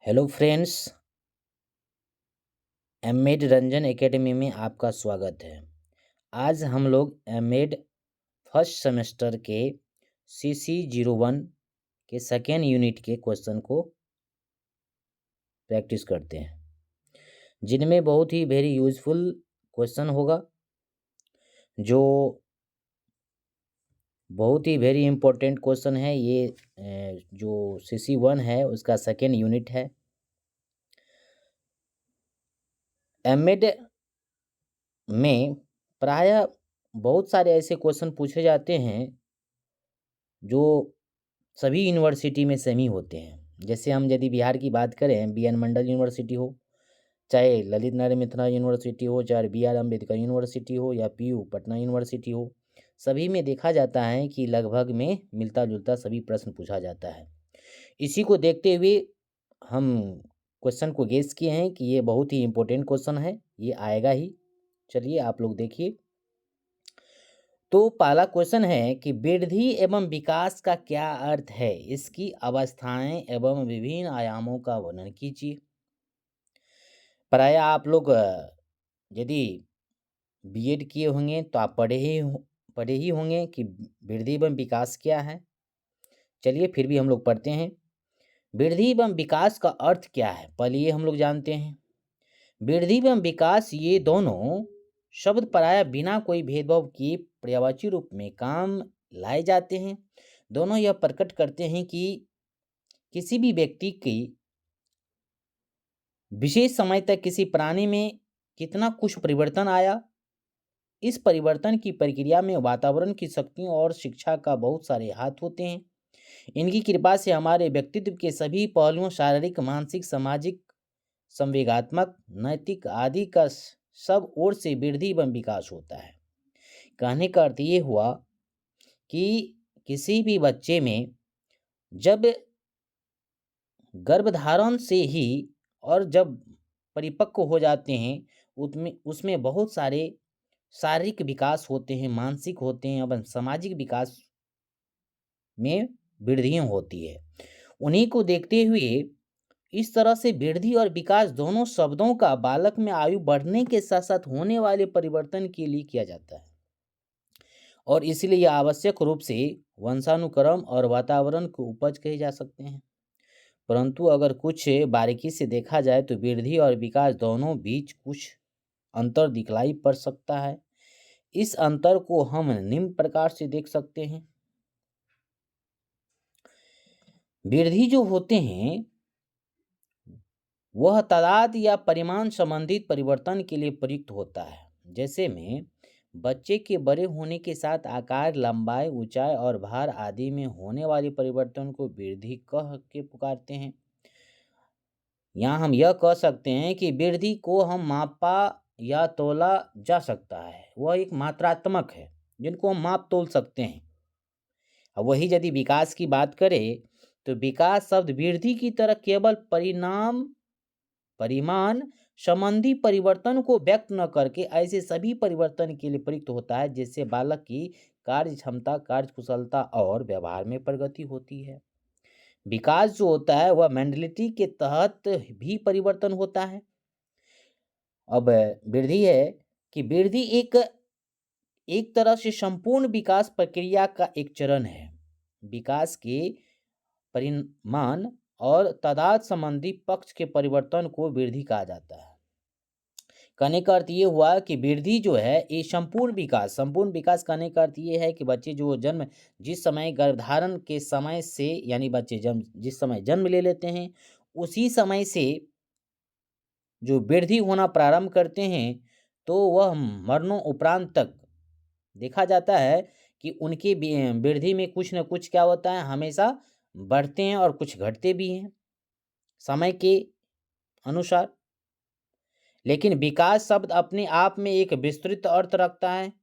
Hello friends, MEd Ranjan academy में आपका स्वागत है। आज हम लोग एमएड फर्स्ट सेमेस्टर के CC01 के सेकेंड यूनिट के क्वेश्चन को प्रैक्टिस करते हैं, जिनमें बहुत ही वेरी यूजफुल क्वेश्चन होगा, जो बहुत ही वेरी इंपॉर्टेंट क्वेश्चन है। ये जो CC1 है उसका सेकेंड यूनिट है। एमएड में प्रायः बहुत सारे ऐसे क्वेश्चन पूछे जाते हैं जो सभी यूनिवर्सिटी में सेम ही होते हैं। जैसे हम यदि बिहार की बात करें, BN मंडल यूनिवर्सिटी हो, चाहे ललित नारायण मिथिला यूनिवर्सिटी हो, चाहे BR अम्बेडकर यूनिवर्सिटी हो या PU पटना यूनिवर्सिटी हो, सभी में देखा जाता है कि लगभग में मिलता जुलता सभी प्रश्न पूछा जाता है। इसी को देखते हुए हम क्वेश्चन को गेस किए हैं कि ये बहुत ही इम्पोर्टेंट क्वेश्चन है, ये आएगा ही। चलिए आप लोग देखिए। तो पहला क्वेश्चन है कि वृद्धि एवं विकास का क्या अर्थ है, इसकी अवस्थाएं एवं विभिन्न आयामों का वर्णन कीजिए। प्रायः आप लोग यदि बीएड किए होंगे तो आप पढ़े ही होंगे कि वृद्धि एवं विकास क्या है। चलिए फिर भी हम लोग पढ़ते हैं। वृद्धि एवं विकास का अर्थ क्या है, पहले ये हम लोग जानते हैं। वृद्धि एवं विकास ये दोनों शब्द प्रायः बिना कोई भेदभाव किए पर्यायवाची रूप में काम लाए जाते हैं। दोनों यह प्रकट करते हैं कि किसी भी व्यक्ति की विशेष समय तक किसी प्राणी में कितना कुछ परिवर्तन आया। इस परिवर्तन की प्रक्रिया में वातावरण की शक्तियों और शिक्षा का बहुत सारे हाथ होते हैं। इनकी कृपा से हमारे व्यक्तित्व के सभी पहलुओं, शारीरिक, मानसिक, सामाजिक, संवेगात्मक, नैतिक आदि का सब ओर से वृद्धि एवं विकास होता है। कहने का अर्थ ये हुआ कि किसी भी बच्चे में जब गर्भधारण से ही और जब परिपक्व हो जाते हैं, उसमें बहुत सारे शारीरिक विकास होते हैं, मानसिक होते हैं एवं सामाजिक विकास में वृद्धियाँ होती है। उन्हीं को देखते हुए इस तरह से वृद्धि और विकास दोनों शब्दों का बालक में आयु बढ़ने के साथ साथ होने वाले परिवर्तन के लिए किया जाता है, और इसलिए यह आवश्यक रूप से वंशानुक्रम और वातावरण को उपज कहे जा सकते हैं। परंतु अगर कुछ बारीकी से देखा जाए तो वृद्धि और विकास दोनों बीच कुछ अंतर दिखलाई पड़ सकता है। इस अंतर को हम निम्न प्रकार से देख सकते हैं। वृद्धि जो होते हैं वह तादाद या परिमाण संबंधित परिवर्तन के लिए प्रयुक्त होता है। जैसे में बच्चे के बड़े होने के साथ आकार, लंबाई, ऊंचाई और भार आदि में होने वाले परिवर्तन को वृद्धि कह के पुकारते हैं। यहाँ हम यह कह सकते हैं कि वृद्धि को हम मापा या तोला जा सकता है, वह एक मात्रात्मक है जिनको हम माप तोल सकते हैं। अब वही यदि विकास की बात करें तो विकास शब्द वृद्धि की तरह केवल परिमाण संबंधी परिवर्तन को व्यक्त न करके ऐसे सभी परिवर्तन के लिए प्रयुक्त होता है जिससे बालक की कार्य क्षमता, कार्य कुशलता और व्यवहार में प्रगति होती है। विकास जो होता है वह मेंटलिटी के तहत भी परिवर्तन होता है। अब वृद्धि है कि वृद्धि एक तरह से संपूर्ण विकास प्रक्रिया का एक चरण है। विकास के परिमाण और तादाद संबंधी पक्ष के परिवर्तन को वृद्धि कहा जाता है। कहने का अर्थ ये हुआ कि वृद्धि जो है ये संपूर्ण विकास कहने का अर्थ ये है कि बच्चे जो जिस समय गर्भधारण के समय से, यानी बच्चे जिस समय जन्म ले लेते हैं उसी समय से जो वृद्धि होना प्रारंभ करते हैं तो वह मरणों उपरांत तक देखा जाता है कि उनकी वृद्धि में कुछ न कुछ क्या होता है, हमेशा बढ़ते हैं और कुछ घटते भी हैं समय के अनुसार। लेकिन विकास शब्द अपने आप में एक विस्तृत अर्थ रखता है।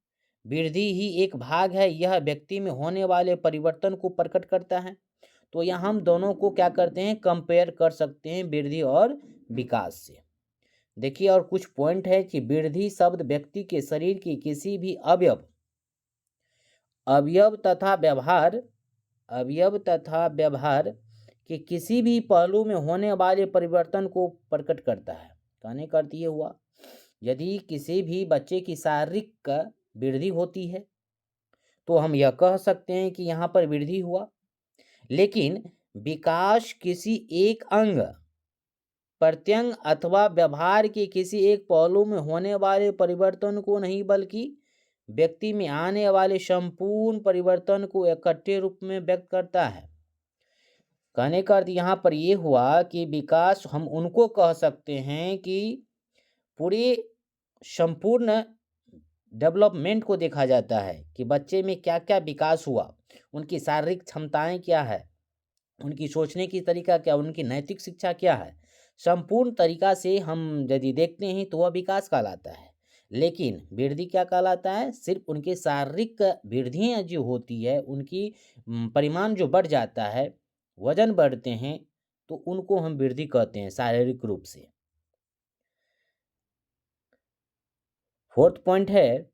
वृद्धि ही एक भाग है, यह व्यक्ति में होने वाले परिवर्तन को प्रकट करता है। तो यहाँ हम दोनों को क्या करते हैं, कंपेयर कर सकते हैं वृद्धि और विकास से। देखिए और कुछ पॉइंट है कि वृद्धि शब्द व्यक्ति के शरीर के किसी भी अवयव तथा व्यवहार कि किसी भी पहलू में होने वाले परिवर्तन को प्रकट करता है। कहने का अर्थ ये हुआ, यदि किसी भी बच्चे की शारीरिक वृद्धि होती है तो हम यह कह सकते हैं कि यहाँ पर वृद्धि हुआ। लेकिन विकास किसी एक अंग, प्रत्यंग अथवा व्यवहार के किसी एक पहलू में होने वाले परिवर्तन को नहीं, बल्कि व्यक्ति में आने वाले संपूर्ण परिवर्तन को इकट्ठे रूप में व्यक्त करता है। कहने का अर्थ यहाँ पर यह हुआ कि विकास हम उनको कह सकते हैं कि पूरे संपूर्ण डेवलपमेंट को देखा जाता है कि बच्चे में क्या क्या विकास हुआ, उनकी शारीरिक क्षमताएं क्या है, उनकी सोचने की तरीका क्या, उनकी नैतिक शिक्षा क्या है, संपूर्ण तरीका से हम यदि देखते हैं तो वह विकास कहलाता है। लेकिन वृद्धि क्या कहलाता है? सिर्फ उनके शारीरिक वृद्धियाँ जो होती है, उनकी परिमाण जो बढ़ जाता है, वजन बढ़ते हैं, तो उनको हम वृद्धि कहते हैं शारीरिक रूप से। फोर्थ पॉइंट है,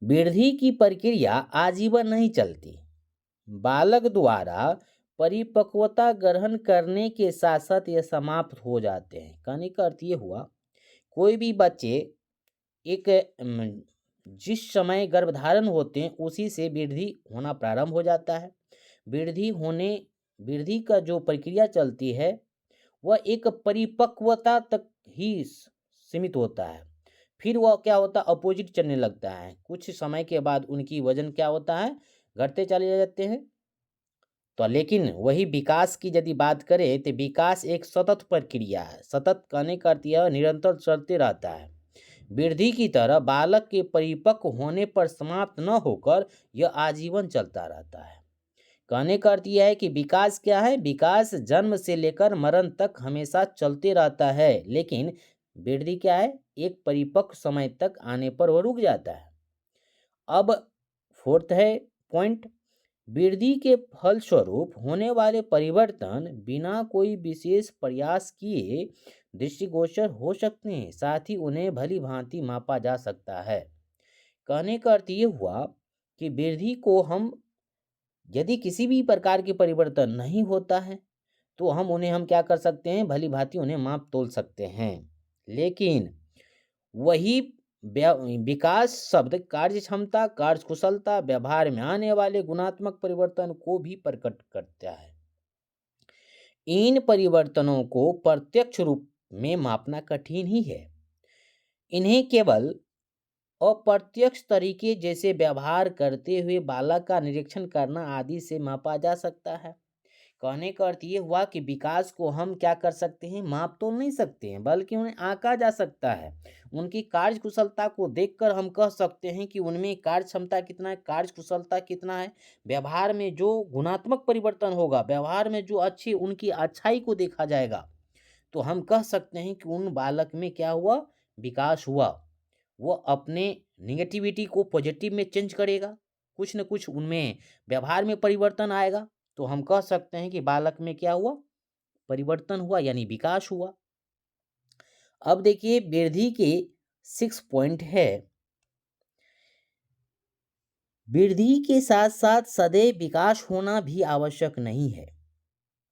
वृद्धि की प्रक्रिया आजीवन नहीं चलती। बालक द्वारा परिपक्वता ग्रहण करने के साथ साथ यह समाप्त हो जाते हैं। कहने का अर्थ ये हुआ, कोई भी बच्चे एक जिस समय गर्भधारण होते हैं उसी से वृद्धि होना प्रारंभ हो जाता है। वृद्धि का जो प्रक्रिया चलती है वह एक परिपक्वता तक ही सीमित होता है। फिर वह क्या होता है, अपोजिट चलने लगता है। कुछ समय के बाद उनकी वजन क्या होता है, घटते चले जाते हैं। तो लेकिन वही विकास की यदि बात करें तो विकास एक सतत प्रक्रिया है। सतत कहने का अर्थ यह निरंतर चलते रहता है। वृद्धि की तरह बालक के परिपक्व होने पर समाप्त न होकर यह आजीवन चलता रहता है। कहने का अर्थ यह है कि विकास क्या है, विकास जन्म से लेकर मरण तक हमेशा चलते रहता है। लेकिन वृद्धि क्या है, एक परिपक्व समय तक आने पर वह रुक जाता है। अब फोर्थ है पॉइंट, वृद्धि के फलस्वरूप होने वाले परिवर्तन बिना कोई विशेष प्रयास किए दृष्टिगोचर हो सकते हैं, साथ ही उन्हें भली भांति मापा जा सकता है। कहने का अर्थ ये हुआ कि वृद्धि को हम, यदि किसी भी प्रकार के परिवर्तन नहीं होता है तो हम क्या कर सकते हैं, भली भांति उन्हें माप तोल सकते हैं। लेकिन वही विकास शब्द कार्य क्षमता, कार्य कुशलता, व्यवहार में आने वाले गुणात्मक परिवर्तन को भी प्रकट करता है। इन परिवर्तनों को प्रत्यक्ष रूप में मापना कठिन ही है। इन्हें केवल अप्रत्यक्ष तरीके जैसे व्यवहार करते हुए बालक का निरीक्षण करना आदि से मापा जा सकता है। कहने का अर्थ ये हुआ कि विकास को हम क्या कर सकते हैं, माप तो नहीं सकते हैं, बल्कि उन्हें आंका जा सकता है। उनकी कार्य कुशलता को देखकर हम कह सकते हैं कि उनमें कार्य क्षमता कितना है, कार्य कुशलता कितना है। व्यवहार में जो गुणात्मक परिवर्तन होगा, व्यवहार में जो अच्छी उनकी अच्छाई को देखा जाएगा, तो हम कह सकते हैं कि उन बालक में क्या हुआ, विकास हुआ। वो अपने निगेटिविटी को पॉजिटिव में चेंज करेगा, कुछ न कुछ उनमें व्यवहार में परिवर्तन आएगा। तो हम कह सकते हैं कि बालक में क्या हुआ, परिवर्तन हुआ, यानी विकास हुआ। अब देखिए वृद्धि के 6 पॉइंट है, वृद्धि के साथ साथ सदैव विकास होना भी आवश्यक नहीं है,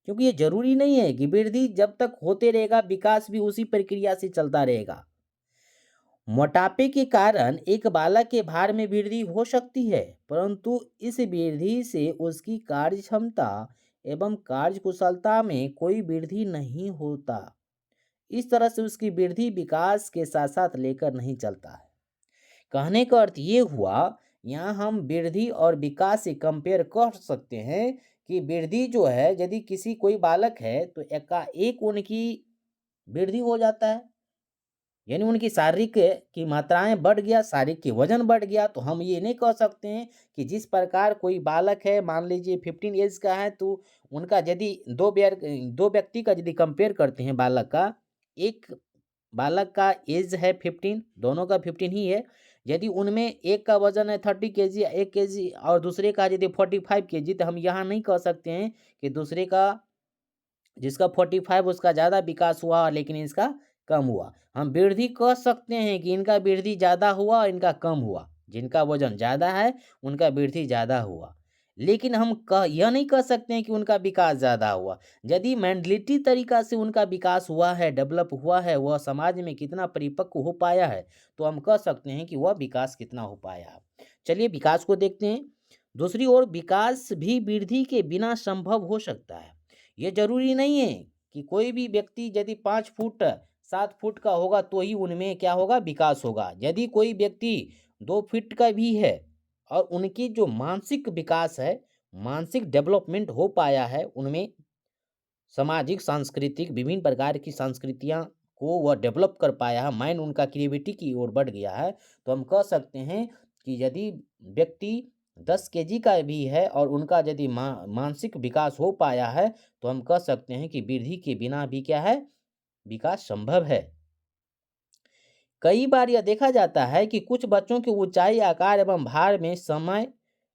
क्योंकि ये जरूरी नहीं है कि वृद्धि जब तक होते रहेगा विकास भी उसी प्रक्रिया से चलता रहेगा। मोटापे के कारण एक बालक के भार में वृद्धि हो सकती है, परंतु इस वृद्धि से उसकी कार्य क्षमता एवं कार्य कुशलता में कोई वृद्धि नहीं होता। इस तरह से उसकी वृद्धि विकास के साथ साथ लेकर नहीं चलता है। कहने का अर्थ ये हुआ, यहाँ हम वृद्धि और विकास से कंपेयर कर सकते हैं कि वृद्धि जो है, यदि किसी कोई बालक है तो एकाएक उनकी वृद्धि हो जाता है, यानी उनकी शारीरिक की मात्राएं बढ़ गया, शारीरिक की वजन बढ़ गया। तो हम ये नहीं कह सकते हैं कि जिस प्रकार कोई बालक है, मान लीजिए 15 एज का है, तो उनका यदि दो व्यक्ति का यदि कंपेयर करते हैं बालक का, एक बालक का एज है 15, दोनों का 15 ही है। यदि उनमें एक का वजन है 30 केजी, 1 केजी, और दूसरे का यदि 45 केजी, तो हम यहाँ नहीं कह सकते हैं कि दूसरे का, जिसका 45 उसका ज़्यादा विकास हुआ लेकिन इसका कम हुआ। हम वृद्धि कह सकते हैं कि इनका वृद्धि ज़्यादा हुआ और इनका कम हुआ। जिनका वजन ज़्यादा है उनका वृद्धि ज़्यादा हुआ, लेकिन हम यह नहीं कह सकते हैं कि उनका विकास ज़्यादा हुआ। यदि मेंटलिटी तरीका से उनका विकास हुआ है, डेवलप हुआ है, वह समाज में कितना परिपक्व हो पाया है, तो हम कह सकते हैं कि वह विकास कितना हो पाया है। चलिए विकास को देखते हैं। दूसरी ओर विकास भी वृद्धि के बिना संभव हो सकता है। ये ज़रूरी नहीं है कि कोई भी व्यक्ति यदि 5 फुट 7 फुट का होगा तो ही उनमें क्या होगा, विकास होगा। यदि कोई व्यक्ति 2 फीट का भी है और उनकी जो मानसिक विकास है, मानसिक डेवलपमेंट हो पाया है, उनमें सामाजिक, सांस्कृतिक विभिन्न प्रकार की संस्कृतियाँ को वह डेवलप कर पाया है, माइंड उनका क्रिएटिविटी की ओर बढ़ गया है, तो हम कह सकते हैं कि यदि व्यक्ति 10 केजी का भी है और उनका यदि मानसिक विकास हो पाया है, तो हम कह सकते हैं कि वृद्धि के बिना भी क्या है, विकास संभव है। कई बार यह देखा जाता है कि कुछ बच्चों की ऊंचाई, आकार एवं भार में समय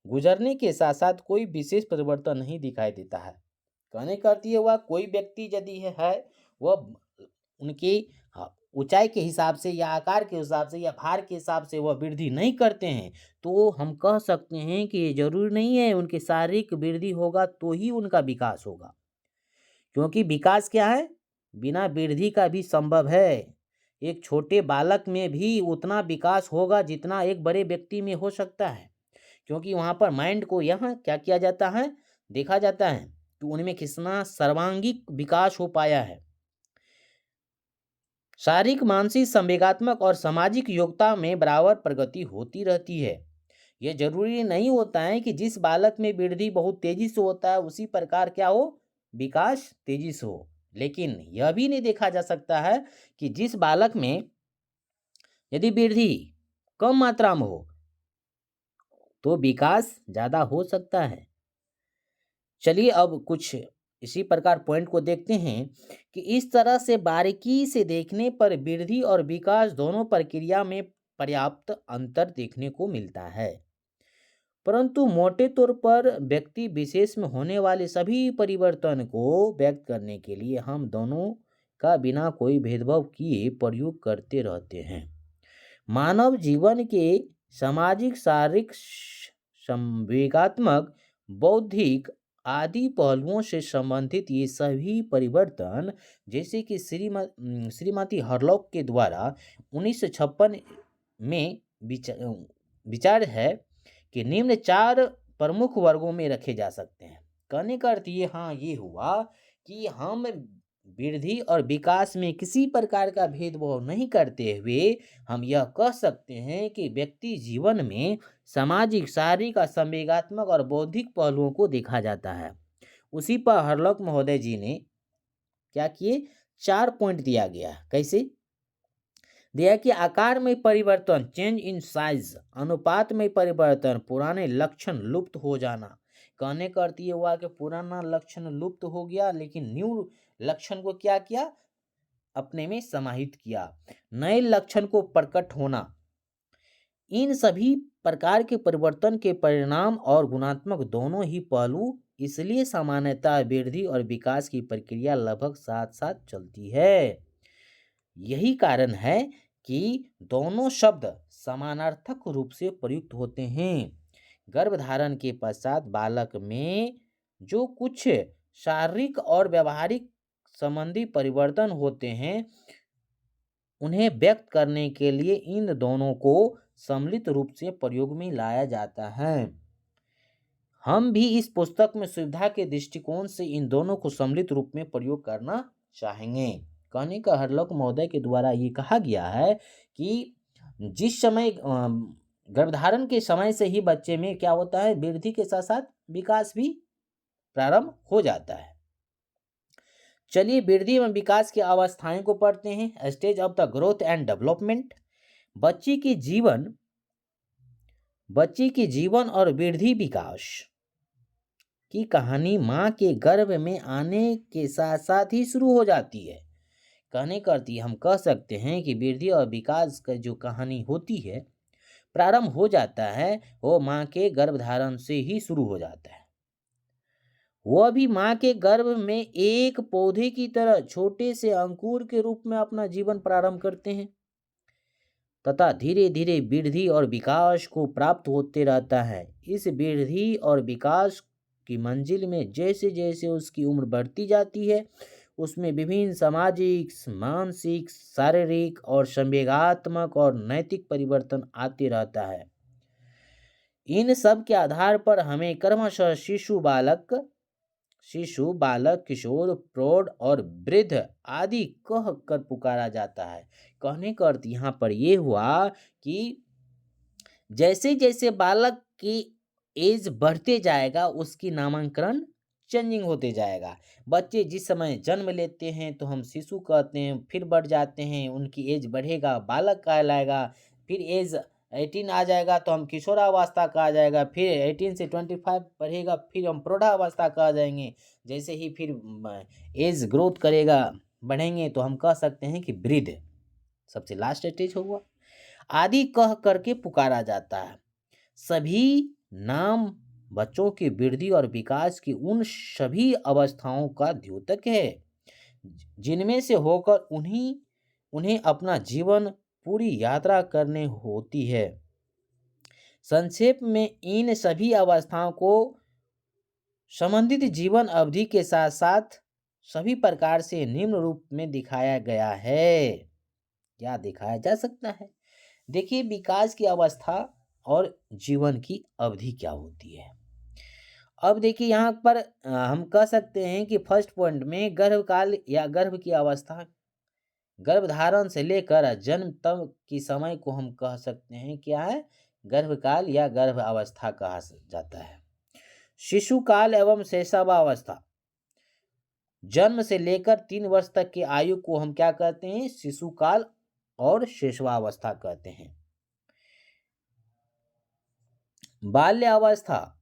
गुजरने के साथ साथ कोई विशेष परिवर्तन नहीं दिखाई देता है। कहने का अर्थ ये हुआ, कोई व्यक्ति यदि है वह उनकी ऊंचाई के हिसाब से या आकार के हिसाब से या भार के हिसाब से वह वृद्धि नहीं करते हैं, तो हम कह सकते हैं कि ये जरूरी नहीं है उनकी शारीरिक वृद्धि होगा तो ही उनका विकास होगा। क्योंकि विकास क्या है, बिना वृद्धि का भी संभव है। एक छोटे बालक में भी उतना विकास होगा जितना एक बड़े व्यक्ति में हो सकता है, क्योंकि वहाँ पर माइंड को यहाँ क्या किया जाता है, देखा जाता है कि उनमें कितना सर्वांगीण विकास हो पाया है। शारीरिक, मानसिक, संवेगात्मक और सामाजिक योग्यता में बराबर प्रगति होती रहती है। यह जरूरी नहीं होता है कि जिस बालक में वृद्धि बहुत तेजी से होता है उसी प्रकार क्या हो, विकास तेजी से हो। लेकिन यह भी नहीं देखा जा सकता है कि जिस बालक में यदि वृद्धि कम मात्रा में हो तो विकास ज्यादा हो सकता है। चलिए अब कुछ इसी प्रकार पॉइंट को देखते हैं कि इस तरह से बारीकी से देखने पर वृद्धि और विकास दोनों प्रक्रिया में पर्याप्त अंतर देखने को मिलता है, परंतु मोटे तौर पर व्यक्ति विशेष में होने वाले सभी परिवर्तन को व्यक्त करने के लिए हम दोनों का बिना कोई भेदभाव किए प्रयोग करते रहते हैं। मानव जीवन के सामाजिक, शारीरिक, संवेगात्मक, बौद्धिक आदि पहलुओं से संबंधित ये सभी परिवर्तन, जैसे कि श्रीमती हरलॉक के द्वारा 1956 में विचार है कि निम्न 4 प्रमुख वर्गों में रखे जा सकते हैं। कहने का अर्थ ये हुआ कि हम वृद्धि और विकास में किसी प्रकार का भेदभाव नहीं करते हुए हम यह कह सकते हैं कि व्यक्ति जीवन में सामाजिक, शारीरिक, संवेगात्मक और बौद्धिक पहलुओं को देखा जाता है। उसी पर हरलॉक महोदय जी ने क्या किए, 4 पॉइंट दिया गया। कैसे दिया कि आकार में परिवर्तन, चेंज इन साइज, अनुपात में परिवर्तन, पुराने लक्षण लुप्त हो जाना। कहने का अर्थ ये हुआ कि पुराना लक्षण लुप्त हो गया लेकिन न्यू लक्षण को क्या किया, अपने में समाहित किया। नए लक्षण को प्रकट होना। इन सभी प्रकार के परिवर्तन के परिणाम और गुणात्मक दोनों ही पहलू, इसलिए सामान्यतः वृद्धि और विकास की प्रक्रिया लगभग साथ साथ चलती है। यही कारण है कि दोनों शब्द समानार्थक रूप से प्रयुक्त होते हैं। गर्भधारण के पश्चात बालक में जो कुछ शारीरिक और व्यवहारिक संबंधी परिवर्तन होते हैं, उन्हें व्यक्त करने के लिए इन दोनों को सम्मिलित रूप से प्रयोग में लाया जाता है। हम भी इस पुस्तक में सुविधा के दृष्टिकोण से इन दोनों को सम्मिलित रूप में प्रयोग करना चाहेंगे। कहने का हरलॉक महोदय के द्वारा ये कहा गया है कि जिस समय गर्भधारण के समय से ही बच्चे में क्या होता है, वृद्धि के साथ साथ विकास भी प्रारंभ हो जाता है। चलिए वृद्धि एवं विकास की अवस्थाएं को पढ़ते हैं। Stage of the growth and development. बच्चे की जीवन और वृद्धि विकास की कहानी माँ के गर्भ में आने के साथ साथ ही शुरू हो जाती है। कहने का अर्थ हम कह सकते हैं कि वृद्धि और विकास का जो कहानी होती है, प्रारंभ हो जाता है, वो माँ के गर्भधारण से ही शुरू हो जाता है। वह भी माँ के गर्भ में एक पौधे की तरह छोटे से अंकुर के रूप में अपना जीवन प्रारंभ करते हैं। तथा धीरे धीरे वृद्धि और विकास को प्राप्त होते रहता है। इस वृद्धि और विकास की मंजिल में जैसे जैसे उसकी उम्र बढ़ती जाती है, उसमें विभिन्न सामाजिक, मानसिक, शारीरिक और संवेगात्मक और नैतिक परिवर्तन आते रहता है। इन सब के आधार पर हमें क्रमशः शिशु, बालक, किशोर, प्रौढ़ और वृद्ध आदि कह कर पुकारा जाता है। कहने का अर्थ यहाँ पर ये हुआ कि जैसे जैसे बालक की एज बढ़ते जाएगा, उसकी नामांकन चेंजिंग होते जाएगा। बच्चे जिस समय जन्म लेते हैं तो हम शिशु कहते हैं, फिर बढ़ जाते हैं, उनकी एज बढ़ेगा, बालक कहलाएगा। फिर एज 18 आ जाएगा तो हम किशोरावस्था कहा जाएगा। फिर 18 से 25 बढ़ेगा, फिर हम प्रौढ़ावस्था कहा जाएंगे। जैसे ही फिर एज ग्रोथ करेगा, बढ़ेंगे, तो हम कह सकते हैं कि वृद्ध सबसे लास्ट स्टेज होगा। आदि कह करके पुकारा जाता है। सभी नाम बच्चों की वृद्धि और विकास की उन सभी अवस्थाओं का द्योतक है जिनमें से होकर उन्हें अपना जीवन पूरी यात्रा करने होती है। संक्षेप में इन सभी अवस्थाओं को संबंधित जीवन अवधि के साथ साथ सभी प्रकार से निम्न रूप में दिखाया गया है। क्या दिखाया जा सकता है? देखिए, विकास की अवस्था और जीवन की अवधि क्या होती है। अब देखिए यहाँ पर हम कह सकते हैं कि फर्स्ट पॉइंट में गर्भकाल या गर्भ की अवस्था, गर्भधारण से लेकर जन्म तक की समय को हम कह सकते हैं क्या है, गर्भकाल या गर्भ अवस्था कहा जाता है। शिशु काल एवं शैशवावस्था, जन्म से लेकर 3 वर्ष तक की आयु को हम क्या कहते हैं, शिशु काल और शैशवावस्था कहते हैं। बाल्य अवस्था,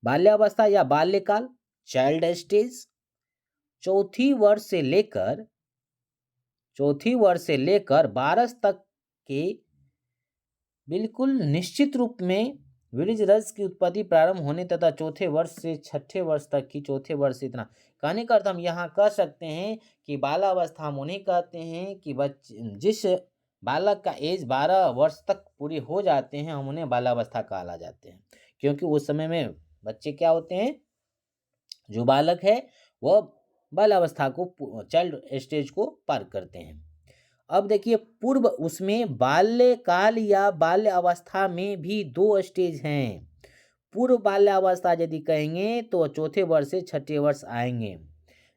बाल्यावस्था या बाल्यकाल, चाइल्ड स्टेज, चौथी वर्ष से लेकर 12 तक के बिल्कुल निश्चित रूप में वीर्य रस की उत्पत्ति प्रारंभ होने तथा चौथे वर्ष से छठे वर्ष तक की, चौथे वर्ष से इतना। कहने का अर्थ हम यहाँ कह सकते हैं कि बालावस्था हम उन्हें कहते हैं कि जिस बालक का एज 12 वर्ष तक पूरे हो जाते हैं, हम उन्हें बालावस्था कहा जाते हैं। क्योंकि उस समय में बच्चे क्या होते हैं, जो बालक है वह बालावस्था को, चाइल्ड स्टेज को पार करते हैं। अब देखिए, पूर्व उसमें बाल्यकाल या बाल्य अवस्था में भी 2 स्टेज हैं। पूर्व बाल्य अवस्था यदि कहेंगे तो चौथे वर्ष से छठे वर्ष आएंगे।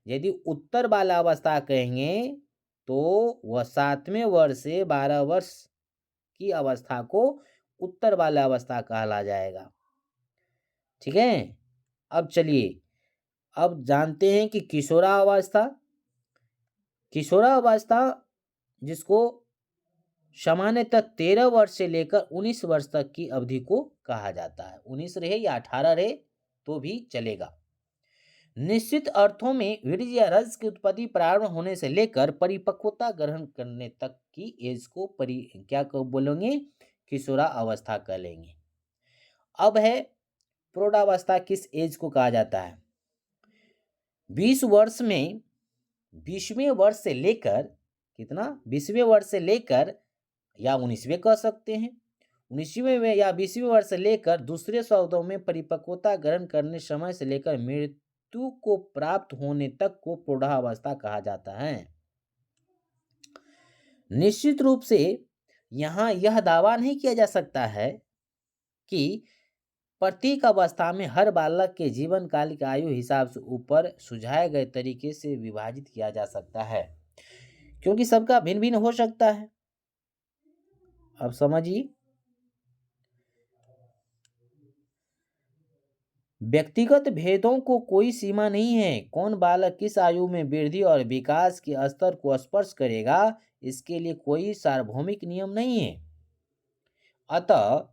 यदि उत्तर बाल्य अवस्था कहेंगे तो वह 7वें वर्ष से 12 वर्ष की अवस्था को उत्तर बाल्य अवस्था कहा जाएगा। ठीक है। अब चलिए, अब जानते हैं कि किशोरावस्था जिसको सामान्यतः 13 वर्ष से लेकर 19 वर्ष तक की अवधि को कहा जाता है। 19 रहे या 18 रहे तो भी चलेगा। निश्चित अर्थों में वीर्य या रस की उत्पत्ति प्रारंभ होने से लेकर परिपक्वता ग्रहण करने तक की एज को क्या बोलेंगे, किशोरा अवस्था कह लेंगे। अब है प्रौढ़ावस्था, किस एज को कहा जाता है? 20 वर्ष में 20वें वर्ष से लेकर कितना, 20वें वर्ष से लेकर या 19वें कह सकते हैं, 19वें में या 20वें वर्ष से लेकर, दूसरे शब्दों में परिपक्वता ग्रहण करने समय से लेकर मृत्यु को प्राप्त होने तक को प्रौढ़ावस्था कहा जाता है। निश्चित रूप से यहाँ यह दावा नहीं किया जा सकता है कि प्रत्येक अवस्था में हर बालक के जीवन काल के आयु हिसाब से ऊपर सुझाए गए तरीके से विभाजित किया जा सकता है, क्योंकि सबका भिन्न भिन्न हो सकता है। अब समझिए, व्यक्तिगत भेदों को कोई सीमा नहीं है। कौन बालक किस आयु में वृद्धि और विकास के स्तर को स्पर्श करेगा, इसके लिए कोई सार्वभौमिक नियम नहीं है। अतः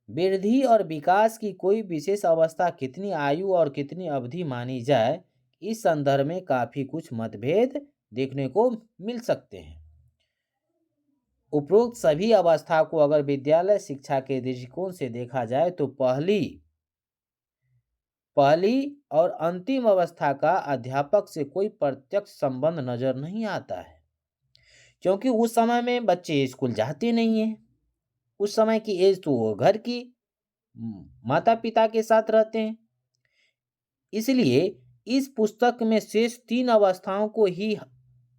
वृद्धि और विकास की कोई विशेष अवस्था कितनी आयु और कितनी अवधि मानी जाए, इस संदर्भ में काफी कुछ मतभेद देखने को मिल सकते हैं। उपरोक्त सभी अवस्था को अगर विद्यालय शिक्षा के दृष्टिकोण से देखा जाए तो पहली और अंतिम अवस्था का अध्यापक से कोई प्रत्यक्ष संबंध नजर नहीं आता है, क्योंकि उस समय में बच्चे स्कूल जाते नहीं हैं। उस समय की एज तो वो घर की माता पिता के साथ रहते हैं। इसलिए इस पुस्तक में शेष तीन अवस्थाओं को ही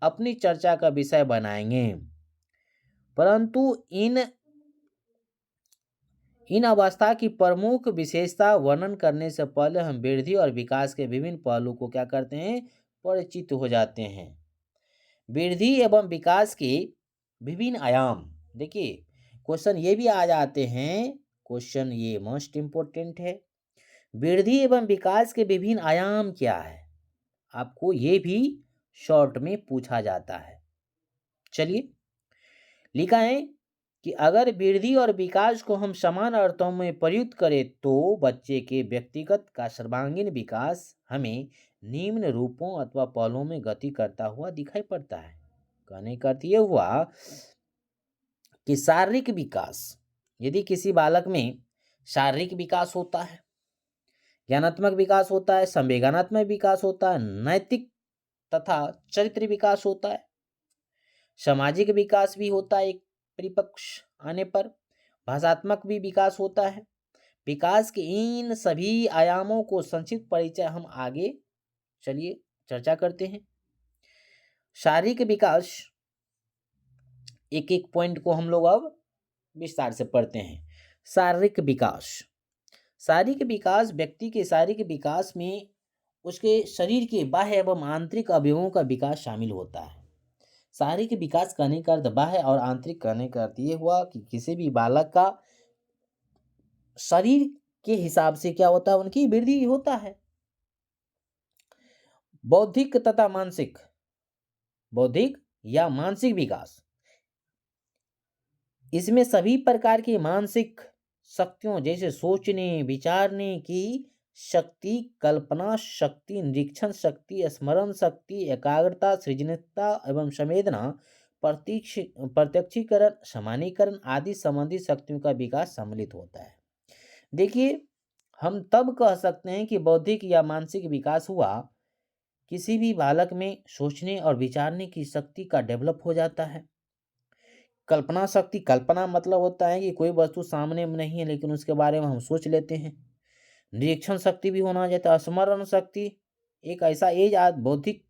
अपनी चर्चा का विषय बनाएंगे। परंतु इन अवस्था की प्रमुख विशेषता वर्णन करने से पहले हम वृद्धि और विकास के विभिन्न पहलू को क्या करते हैं, परिचित हो जाते हैं। वृद्धि एवं विकास के विभिन्न आयाम, देखिए क्वेश्चन ये भी आ जाते हैं, क्वेश्चन ये मोस्ट इंपोर्टेंट है। वृद्धि एवं विकास के विभिन्न आयाम क्या है, आपको ये भी शॉर्ट में पूछा जाता है। चलिए, लिखा है कि अगर वृद्धि और विकास को हम समान अर्थों में प्रयुक्त करें तो बच्चे के व्यक्तिगत का सर्वांगीण विकास हमें निम्न रूपों अथवा पहलों में गति करता हुआ दिखाई पड़ता है। कहने का अर्थ ये हुआ कि शारीरिक विकास, यदि किसी बालक में शारीरिक विकास होता है, ज्ञानात्मक विकास होता है, संवेदनात्मक विकास होता है, नैतिक तथा चरित्र विकास होता है, सामाजिक विकास भी होता है, एक परिपक्व आने पर भाषात्मक भी विकास होता है। विकास के इन सभी आयामों को संक्षिप्त परिचय हम आगे चलिए चर्चा करते हैं। शारीरिक विकास, एक एक पॉइंट को हम लोग अब विस्तार से पढ़ते हैं। शारीरिक विकास, शारीरिक विकास व्यक्ति के शारीरिक विकास में उसके शरीर के बाह्य एवं आंतरिक अवयवों का विकास शामिल होता है। शारीरिक विकास करने का अर्थ बाह्य और आंतरिक करने का अर्थ ये हुआ कि किसी भी बालक का शरीर के हिसाब से क्या होता है, उनकी वृद्धि होता है। बौद्धिक तथा मानसिक, बौद्धिक या मानसिक विकास, इसमें सभी प्रकार की मानसिक शक्तियों जैसे सोचने विचारने की शक्ति, कल्पना शक्ति, निरीक्षण शक्ति, स्मरण शक्ति, एकाग्रता, सृजनशीलता एवं संवेदना, प्रत्यक्षीकरण, समानीकरण आदि संबंधित शक्तियों का विकास सम्मिलित होता है। देखिए, हम तब कह सकते हैं कि बौद्धिक या मानसिक विकास हुआ किसी भी बालक में सोचने और विचारने की शक्ति का डेवलप हो जाता है। कल्पना शक्ति, कल्पना मतलब होता है कि कोई वस्तु सामने में नहीं है लेकिन उसके बारे में हम सोच लेते हैं। निरीक्षण शक्ति भी होना चाहता है। स्मरण शक्ति, एक ऐसा एज बौद्धिक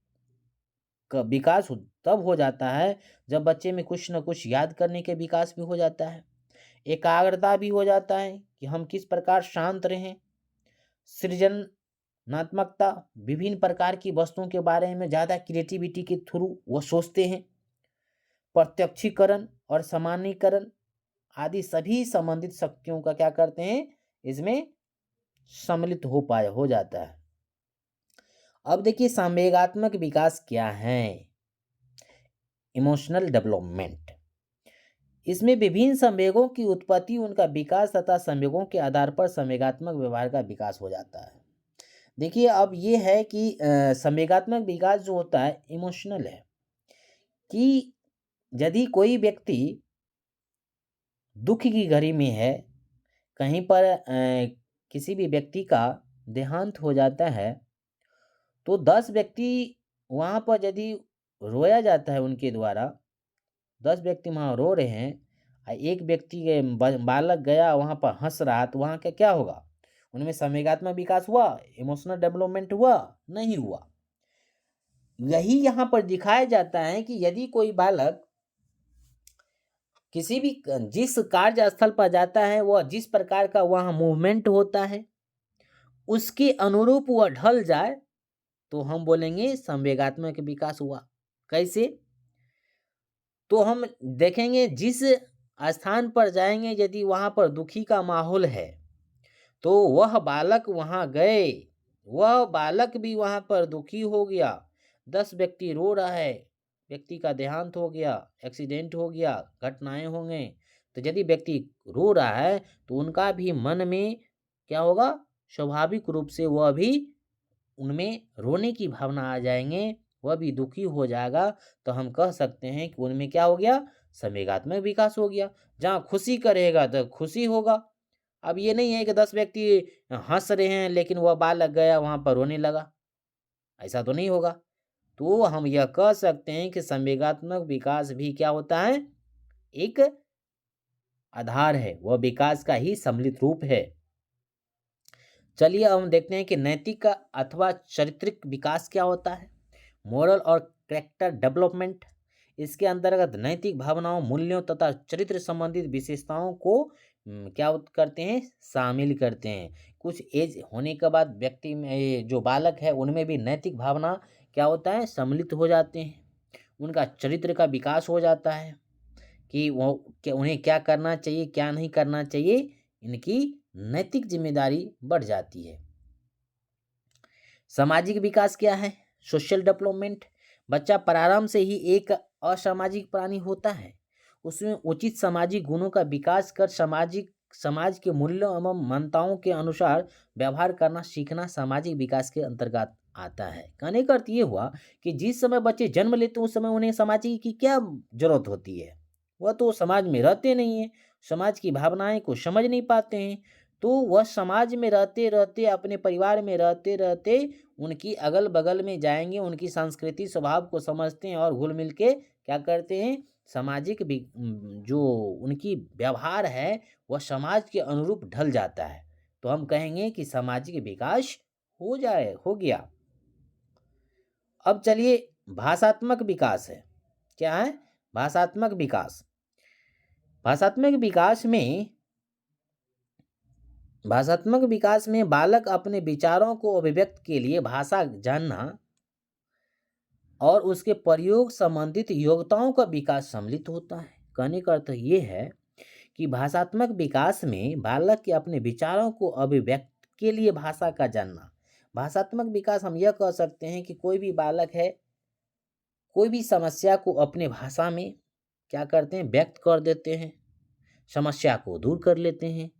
का विकास तब हो जाता है जब बच्चे में कुछ न कुछ याद करने के विकास भी हो जाता है। एकाग्रता भी हो जाता है कि हम किस प्रकार शांत रहें। सृजनात्मकता, विभिन्न प्रकार की वस्तुओं के बारे में ज़्यादा क्रिएटिविटी के थ्रू वो सोचते हैं। प्रत्यक्षीकरण और समानीकरण आदि सभी संबंधित शक्तियों का क्या करते हैं, इसमें सम्मिलित हो जाता है। अब देखिए, संवेगात्मक विकास क्या है, इमोशनल डेवलपमेंट। इसमें विभिन्न संवेगों की उत्पत्ति, उनका विकास तथा संवेगों के आधार पर संवेगात्मक व्यवहार का विकास हो जाता है। देखिए, अब ये है कि संवेगात्मक विकास जो होता है इमोशनल है, कि यदि कोई व्यक्ति दुख की घड़ी में है, कहीं पर किसी भी व्यक्ति का देहांत हो जाता है, तो 10 व्यक्ति वहाँ पर यदि रोया जाता है उनके द्वारा, 10 व्यक्ति वहाँ रो रहे हैं, एक व्यक्ति बालक गया वहाँ पर हंस रहा, तो वहाँ का क्या होगा, उनमें संवेगात्मक विकास हुआ, इमोशनल डेवलपमेंट हुआ, नहीं हुआ। यही यहाँ पर दिखाया जाता है कि यदि कोई बालक किसी भी जिस कार्यस्थल पर जाता है, वह जिस प्रकार का वहाँ मूवमेंट होता है उसके अनुरूप वह ढल जाए, तो हम बोलेंगे संवेगात्मक विकास हुआ। कैसे? तो हम देखेंगे जिस स्थान पर जाएंगे, यदि वहाँ पर दुखी का माहौल है, तो वह बालक वहाँ गए, वह बालक भी वहाँ पर दुखी हो गया। 10 व्यक्ति रो रहा है, व्यक्ति का देहांत हो गया, एक्सीडेंट हो गया, घटनाएं होंगे, तो यदि व्यक्ति रो रहा है तो उनका भी मन में क्या होगा, स्वाभाविक रूप से वह भी, उनमें रोने की भावना आ जाएंगे, वह भी दुखी हो जाएगा। तो हम कह सकते हैं कि उनमें क्या हो गया, संवेगात्मक विकास हो गया। जहाँ खुशी करेगा तो खुशी होगा, अब ये नहीं है कि 10 व्यक्ति हँस रहे हैं लेकिन वह बालक गया वहाँ पर रोने लगा, ऐसा तो नहीं होगा। तो हम यह कह सकते हैं कि संवेगात्मक विकास भी क्या होता है? एक आधार है, वह विकास का ही सम्मिलित रूप है। चलिए अब हम देखते हैं कि नैतिक अथवा चारित्रिक विकास क्या होता है। मोरल और कैरेक्टर डेवलपमेंट, इसके अंतर्गत नैतिक भावनाओं, मूल्यों तथा चरित्र संबंधित विशेषताओं को करते हैं, शामिल करते हैं। कुछ एज होने के बाद व्यक्ति में जो बालक है उनमें भी नैतिक भावना क्या होता है, सम्मिलित हो जाते हैं। उनका चरित्र का विकास हो जाता है कि वो उन्हें क्या करना चाहिए, क्या नहीं करना चाहिए, इनकी नैतिक जिम्मेदारी बढ़ जाती है। सामाजिक विकास क्या है? सोशल डेवलपमेंट, बच्चा प्रारंभ से ही एक असामाजिक प्राणी होता है। उसमें उचित सामाजिक गुणों का विकास कर समाज के मूल्यों एवं मान्यताओं के अनुसार व्यवहार करना सीखना सामाजिक विकास के अंतर्गत आता है। कहने का अर्थ ये हुआ कि जिस समय बच्चे जन्म लेते हैं उस समय उन्हें सामाजिक की क्या जरूरत होती है, वह तो समाज में रहते नहीं हैं, समाज की भावनाएं को समझ नहीं पाते हैं। तो वह समाज में रहते रहते, अपने परिवार में रहते रहते उनकी अगल बगल में जाएंगे, उनकी संस्कृति स्वभाव को समझते हैं और घुल मिल के क्या करते हैं, जो उनकी व्यवहार है वह समाज के अनुरूप ढल जाता है। तो हम कहेंगे कि सामाजिक विकास हो गया। अब चलिए भाषात्मक विकास है। क्या है? भाषात्मक विकास। भाषात्मक विकास में भाषात्मक विकास में बालक अपने विचारों को अभिव्यक्त के लिए भाषा जानना और उसके प्रयोग संबंधित योग्यताओं का विकास सम्मिलित होता है। कहने का अर्थ ये है कि भाषात्मक विकास में बालक के अपने विचारों को अभिव्यक्त के लिए भाषा का जानना। भाषात्मक विकास हम यह कह सकते हैं कि कोई भी बालक है, कोई भी समस्या को अपने भाषा में क्या करते हैं, व्यक्त कर देते हैं, समस्या को दूर कर लेते हैं।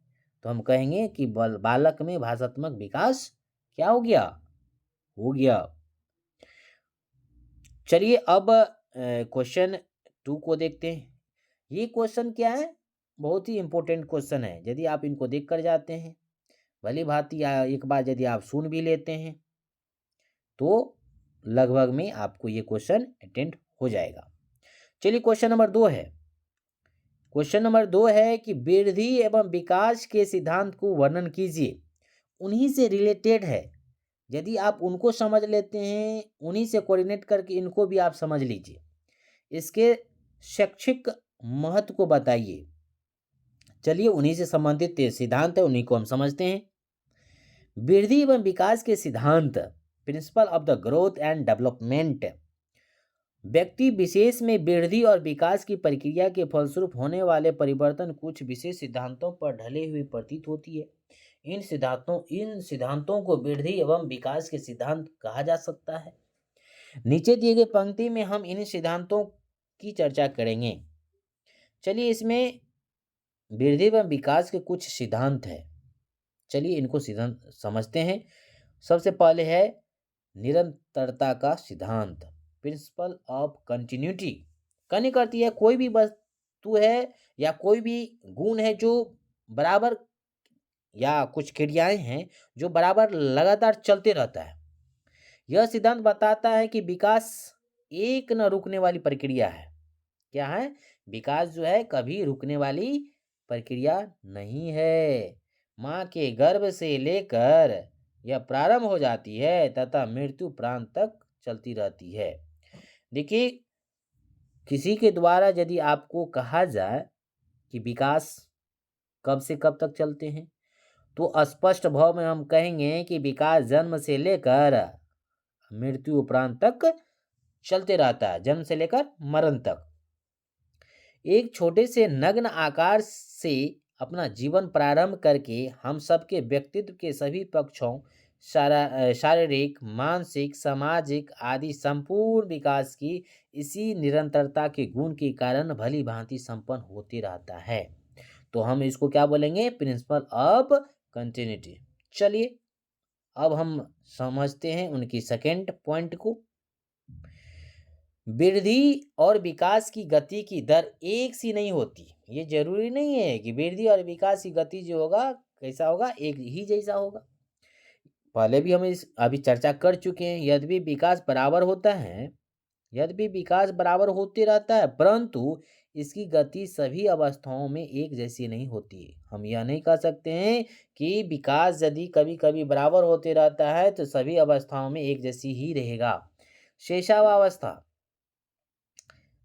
तो हम कहेंगे कि बालक में भाषात्मक विकास क्या हो गया। चलिए अब क्वेश्चन 2 को देखते हैं। ये क्वेश्चन क्या है? बहुत ही इंपॉर्टेंट क्वेश्चन है। यदि आप इनको देख कर जाते हैं, भली भांति एक बार यदि आप सुन भी लेते हैं तो लगभग में आपको ये क्वेश्चन अटेंड हो जाएगा। चलिए क्वेश्चन नंबर 2 है। क्वेश्चन नंबर 2 है कि वृद्धि एवं विकास के सिद्धांत को वर्णन कीजिए। उन्हीं से रिलेटेड है। यदि आप उनको समझ लेते हैं, उन्हीं से कोऑर्डिनेट करके इनको भी आप समझ लीजिए। इसके शैक्षिक महत्व को बताइए। चलिए उन्हीं से संबंधित सिद्धांत है, उन्हीं को हम समझते हैं। वृद्धि एवं विकास के सिद्धांत, principle of the growth and development, व्यक्ति विशेष में वृद्धि और विकास की प्रक्रिया के फलस्वरूप होने वाले परिवर्तन कुछ विशेष सिद्धांतों पर ढले हुए प्रतीत होती है। इन सिद्धांतों को वृद्धि एवं विकास के सिद्धांत कहा जा सकता है। नीचे दिए गए पंक्ति में हम इन सिद्धांतों की चर्चा करेंगे। चलिए इसमें वृद्धि एवं विकास के कुछ सिद्धांत हैं। चलिए इनको सिद्धांत समझते हैं। सबसे पहले है निरंतरता का सिद्धांत, प्रिंसिपल ऑफ कंटिन्यूटी। कहने करती है कोई भी वस्तु है या कोई भी गुण है जो बराबर, या कुछ क्रियाएं हैं जो बराबर लगातार चलते रहता है। यह सिद्धांत बताता है कि विकास एक न रुकने वाली प्रक्रिया है। क्या है? विकास जो है कभी रुकने वाली प्रक्रिया नहीं है। माँ के गर्भ से लेकर यह प्रारंभ हो जाती है तथा मृत्यु प्रांत तक चलती रहती है। देखिए किसी के द्वारा यदि आपको कहा जाए कि विकास कब से कब तक चलते हैं, तो स्पष्ट भाव में हम कहेंगे कि विकास जन्म से लेकर मृत्यु उपरांत तक चलते रहता है, जन्म से लेकर मरण तक। एक छोटे से नग्न आकार से अपना जीवन प्रारंभ करके हम सबके व्यक्तित्व के सभी पक्षों, शारीरिक, मानसिक, सामाजिक आदि संपूर्ण विकास की इसी निरंतरता के गुण के कारण भली भांति संपन्न होते रहता है। तो हम इसको क्या बोलेंगे? Principle of continuity. चलिए अब हम समझते हैं उनकी सेकेंड पॉइंट को। वृद्धि और विकास की गति की दर एक सी नहीं होती। ये जरूरी नहीं है कि वृद्धि और विकास की गति जो होगा कैसा होगा, एक ही जैसा होगा। पहले भी हम इस अभी चर्चा कर चुके हैं, यद्यपि विकास बराबर होते रहता है, परंतु इसकी गति सभी अवस्थाओं में एक जैसी नहीं होती है। हम यह नहीं कह सकते हैं कि विकास यदि कभी कभी बराबर होते रहता है तो सभी अवस्थाओं में एक जैसी ही रहेगा। शेषावावस्था,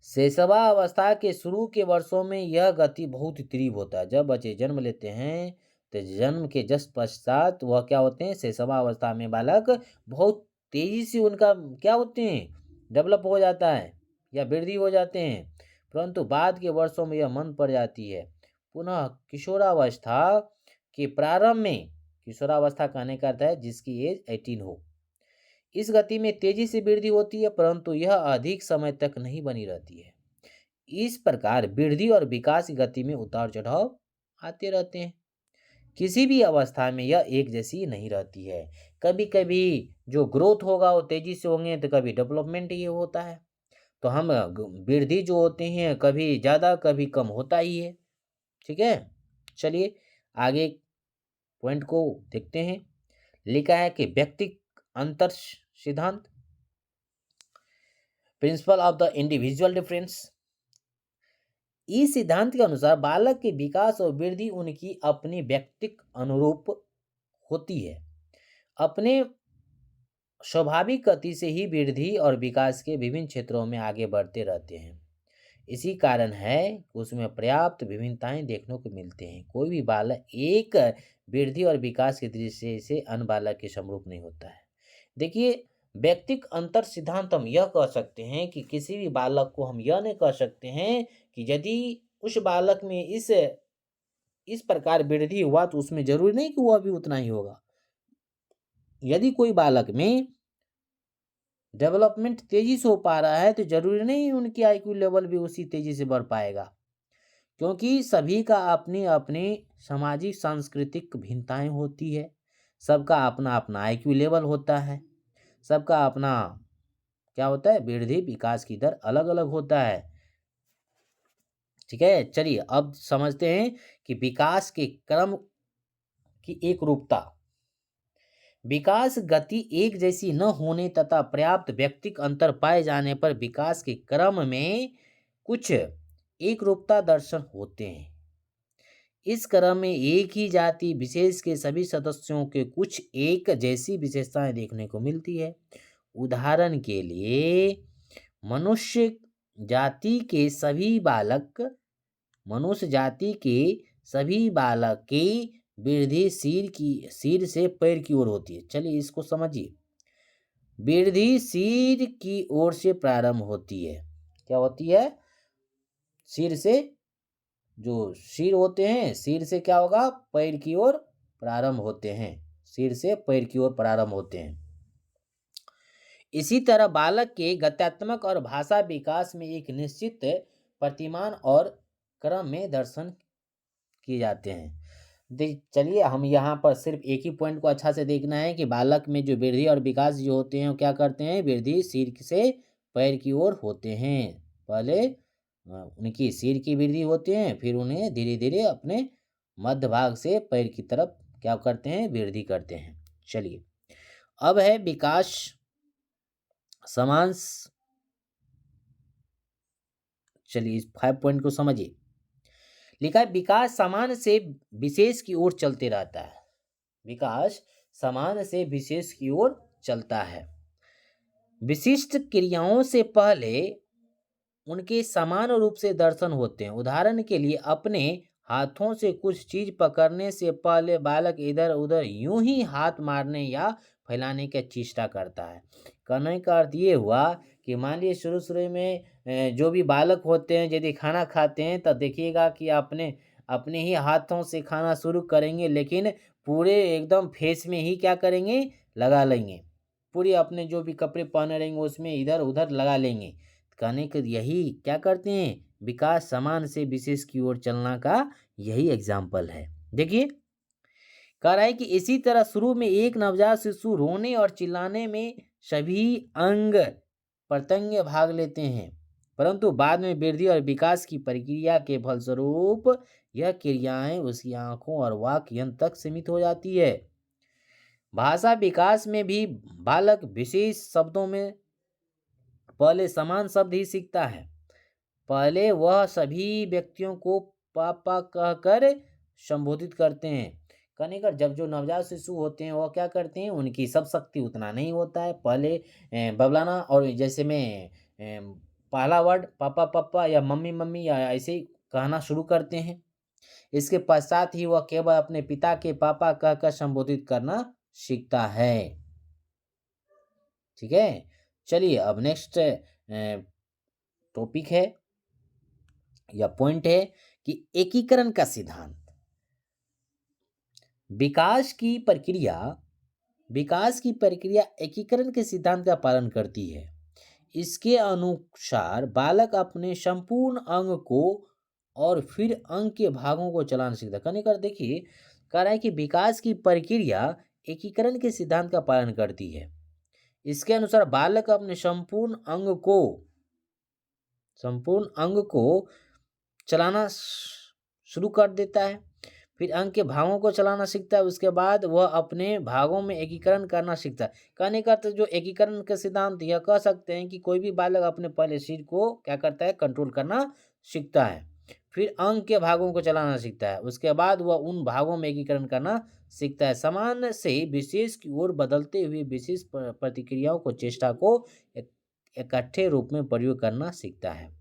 शेषावावस्था के शुरू के वर्षों में यह गति बहुत तीव्र होता है। जब बच्चे जन्म लेते हैं तो जन्म के जस्ट पश्चात वह क्या होते हैं, शेषावावस्था में बालक बहुत तेजी से उनका क्या होते हैं, डेवलप हो जाता है या वृद्धि हो जाते हैं, परंतु बाद के वर्षों में यह मंद पड़ जाती है। पुनः किशोरावस्था के प्रारंभ में, किशोरावस्था कहने का अर्थ है जिसकी एज 18 हो, इस गति में तेजी से वृद्धि होती है, परंतु यह अधिक समय तक नहीं बनी रहती है। इस प्रकार वृद्धि और विकास की गति में उतार चढ़ाव आते रहते हैं। किसी भी अवस्था में यह एक जैसी नहीं रहती है। कभी कभी जो ग्रोथ होगा वो तेजी से होंगे, तो कभी डेवलपमेंट ये होता है। तो हम वृद्धि जो होते हैं कभी ज़्यादा कभी कम होता ही है। ठीक है, चलिए आगे पॉइंट को देखते हैं। लिखा है कि व्यक्ति अंतर सिद्धांत, principle of the individual difference. इस सिद्धांत के अनुसार बालक के विकास और वृद्धि उनकी अपनी व्यक्तिक अनुरूप होती है। अपने स्वाभाविक गति से ही वृद्धि और विकास के विभिन्न क्षेत्रों में आगे बढ़ते रहते हैं। इसी कारण है कि उसमें पर्याप्त विभिन्नताएं देखने को मिलते हैं। कोई भी बालक एक वृद्धि और विकास की दृष्टि से अन्य बालक के समरूप नहीं होता है। देखिए, व्यक्तिक अंतर सिद्धांत हम यह कह सकते हैं कि किसी भी बालक को हम यह नहीं कह सकते हैं कि यदि उस बालक में इस प्रकार वृद्धि हुआ तो उसमें जरूरी नहीं कि वह भी उतना ही होगा। यदि कोई बालक में डेवलपमेंट तेजी से हो पा रहा है तो जरूरी नहीं उनकी आईक्यू लेवल भी उसी तेजी से बढ़ पाएगा, क्योंकि सभी का अपनी अपनी सामाजिक सांस्कृतिक भिन्नताएं होती है। सबका अपना अपना आईक्यू लेवल होता है, सबका अपना क्या होता है, वृद्धि विकास की दर अलग अलग होता है। ठीक है, चलिए अब समझते हैं कि विकास के क्रम की एक रूपता। विकास गति एक जैसी न होने तथा पर्याप्त व्यक्तिक अंतर पाए जाने पर विकास के क्रम में कुछ एक रूपता दर्शन होते हैं। इस क्रम में एक ही जाति विशेष के सभी सदस्यों के कुछ एक जैसी विशेषताएं देखने को मिलती है। उदाहरण के लिए मनुष्य जाति के सभी बालक की वृद्धि सिर से पैर की ओर होती है। चलिए इसको समझिए। वृद्धि सिर की ओर से प्रारंभ होती है। क्या होती है? सिर से, जो सिर होते हैं सिर से क्या होगा, पैर की ओर प्रारंभ होते हैं। सिर से पैर की ओर प्रारंभ होते हैं। इसी तरह बालक के गत्यात्मक और भाषा विकास में एक निश्चित प्रतिमान और क्रम में दर्शन किए जाते हैं। चलिए हम यहाँ पर सिर्फ एक ही पॉइंट को अच्छा से देखना है कि बालक में जो वृद्धि और विकास जो होते हैं वो क्या करते हैं, वृद्धि सिर से पैर की ओर होते हैं। पहले उनकी सिर की वृद्धि होती है, फिर उन्हें धीरे धीरे अपने मध्य भाग से पैर की तरफ क्या करते हैं, वृद्धि करते हैं। चलिए अब है विकास समान। चलिए इस 5 पॉइंट को समझिए। लिखा है विकास समान से विशेष की ओर चलते रहता है। विकास समान से विशेष की ओर चलता है। विशिष्ट क्रियाओं से पहले उनके समान रूप से दर्शन होते हैं। उदाहरण के लिए अपने हाथों से कुछ चीज पकड़ने से पहले बालक इधर उधर यूं ही हाथ मारने या फैलाने की चेष्टा करता है। कहने का अर्थ ये हुआ कि मान लीजिए शुरू शुरू में जो भी बालक होते हैं यदि खाना खाते हैं तो देखिएगा कि अपने ही हाथों से खाना शुरू करेंगे, लेकिन पूरे एकदम फेस में ही क्या करेंगे, लगा लेंगे। पूरे अपने जो भी कपड़े पहने रहेंगे उसमें इधर उधर लगा लेंगे। कहने के यही क्या करते हैं, विकास समान से विशेष की ओर चलना का यही एग्जाम्पल है। देखिए कह रहा है कि इसी तरह शुरू में एक नवजात शिशु रोने और चिल्लाने में सभी अंग प्रत्यंग भाग लेते हैं। परंतु बाद में वृद्धि और विकास की प्रक्रिया के फलस्वरूप यह क्रियाएं उसकी आंखों और वाक यंत्र तक सीमित हो जाती है। भाषा विकास में भी बालक विशेष शब्दों में पहले समान शब्द ही सीखता है। पहले वह सभी व्यक्तियों को पापा कहकर संबोधित करते हैं। कहने का जब जो नवजात शिशु होते हैं वह क्या करते हैं, उनकी सब शक्ति उतना नहीं होता है। पहले बबलाना और जैसे में पहला वर्ड पापा पापा या मम्मी मम्मी या ऐसे ही कहना शुरू करते हैं। इसके पश्चात ही वह केवल अपने पिता के पापा कहकर संबोधित करना सीखता है। ठीक है, चलिए अब नेक्स्ट टॉपिक है या पॉइंट है कि एकीकरण का सिद्धांत। विकास की प्रक्रिया एकीकरण के सिद्धांत का पालन करती है। इसके अनुसार बालक अपने संपूर्ण अंग को और फिर अंग के भागों को चलाना सीखता है। कहने का देखिए, कह रहा है कि विकास की प्रक्रिया एकीकरण के सिद्धांत का पालन करती है। इसके अनुसार बालक अपने संपूर्ण अंग को चलाना शुरू कर देता है, फिर अंग के भागों को चलाना सीखता है। उसके बाद वह अपने भागों में एकीकरण करना सीखता है। कहने का तो जो एकीकरण का सिद्धांत यह कह सकते हैं कि कोई भी बालक अपने पहले शरीर को क्या करता है, कंट्रोल करना सीखता है, फिर अंग के भागों को चलाना सीखता है, उसके बाद वह उन भागों में एकीकरण करना सीखता है। सामान्य से विशेष की ओर बदलते हुए विशेष प्रतिक्रियाओं को चेष्टा को इकट्ठे रूप में प्रयोग करना सीखता है।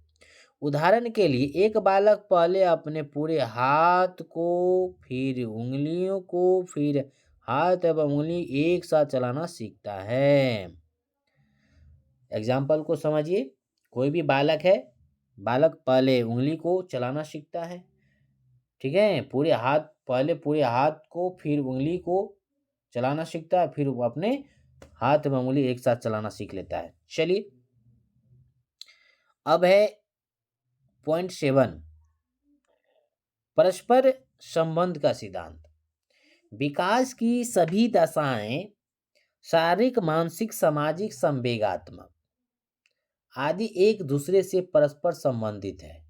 उदाहरण के लिए एक बालक पहले अपने पूरे हाथ को, फिर उंगलियों को, फिर हाथ एवं उंगली एक साथ चलाना सीखता है। एग्जाम्पल को समझिए, कोई भी बालक है, बालक पहले उंगली को चलाना सीखता है, ठीक है, पहले पूरे हाथ को फिर उंगली को चलाना सीखता है, फिर वो अपने हाथ एवं उंगली एक साथ चलाना सीख लेता है। चलिए अब है पॉइंट 7, परस्पर संबंध का सिद्धांत। विकास की सभी दशाएं शारीरिक, मानसिक, सामाजिक, संवेगात्मक आदि एक दूसरे से परस्पर संबंधित है।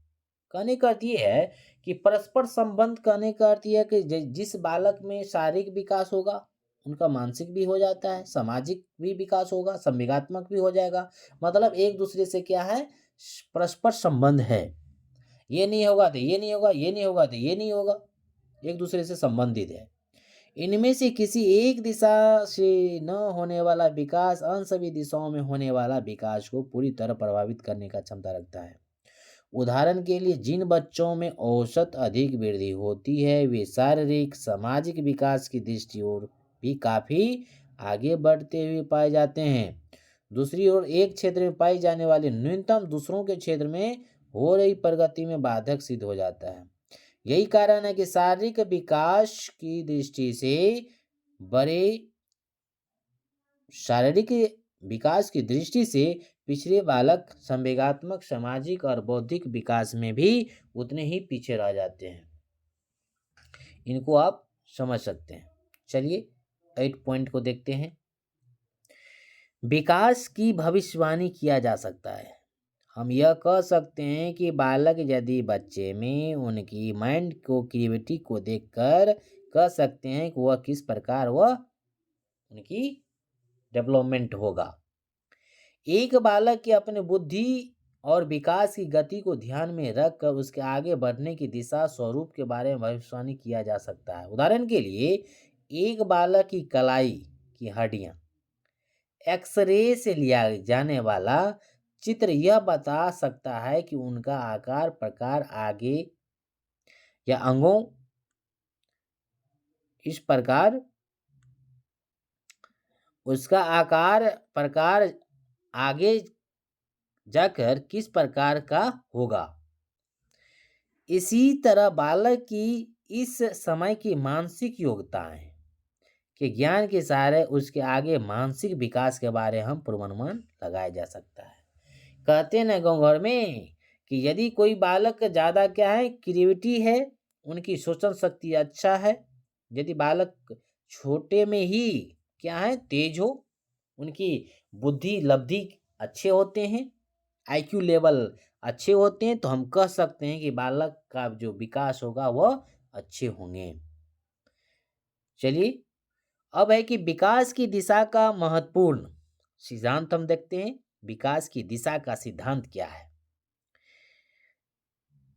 कहने का अर्थ यह है कि परस्पर संबंध कहने का अर्थ यह है कि जिस बालक में शारीरिक विकास होगा उनका मानसिक भी हो जाता है, सामाजिक भी विकास होगा, संवेगात्मक भी हो जाएगा। मतलब एक दूसरे से क्या है, परस्पर संबंध है। ये नहीं होगा तो ये नहीं होगा, ये नहीं होगा तो ये नहीं होगा, एक दूसरे से संबंधित है। इनमें से किसी एक दिशा से न होने वाला विकास अन्य सभी दिशाओं में होने वाला विकास को पूरी तरह प्रभावित करने का क्षमता रखता है। उदाहरण के लिए जिन बच्चों में औसत अधिक वृद्धि होती है वे शारीरिक, सामाजिक विकास की दृष्टि ओर भी काफी आगे बढ़ते हुए पाए जाते हैं। दूसरी ओर एक क्षेत्र में पाई जाने वाली न्यूनतम दूसरों के क्षेत्र में हो रही प्रगति में बाधक सिद्ध हो जाता है। यही कारण है कि शारीरिक विकास की दृष्टि से पिछड़े बालक संवेगात्मक, सामाजिक और बौद्धिक विकास में भी उतने ही पीछे रह जाते हैं। इनको आप समझ सकते हैं। चलिए 8 पॉइंट को देखते हैं। विकास की भविष्यवाणी किया जा सकता है। हम यह कह सकते हैं कि बालक यदि बच्चे में उनकी माइंड को, क्रिएटिविटी को देखकर कह सकते हैं कि वह किस प्रकार उनकी डेवलपमेंट होगा। एक बालक के अपने बुद्धि और विकास की गति को ध्यान में रखकर उसके आगे बढ़ने की दिशा, स्वरूप के बारे में भविष्यवाणी किया जा सकता है। उदाहरण के लिए एक बालक की कलाई की हड्डियां एक्सरे से लिया जाने वाला चित्र यह बता सकता है कि उनका आकार, प्रकार आगे या अंगों इस प्रकार उसका आकार, प्रकार आगे जाकर किस प्रकार का होगा। इसी तरह बालक की इस समय की मानसिक योग्यताएं के ज्ञान के सहारे उसके आगे मानसिक विकास के बारे में हम पूर्वानुमान लगाया जा सकता है। कहते हैं ना गाँव घर में कि यदि कोई बालक ज़्यादा क्या है, क्रिएटिविटी है, उनकी सोचन शक्ति अच्छा है, यदि बालक छोटे में ही क्या है, तेज हो, उनकी बुद्धि लब्धि अच्छे होते हैं, आईक्यू लेवल अच्छे होते हैं तो हम कह सकते हैं कि बालक का जो विकास होगा वह अच्छे होंगे। चलिए, अब है कि विकास की दिशा का महत्वपूर्ण सिद्धांत हम देखते हैं। विकास की दिशा का सिद्धांत क्या है?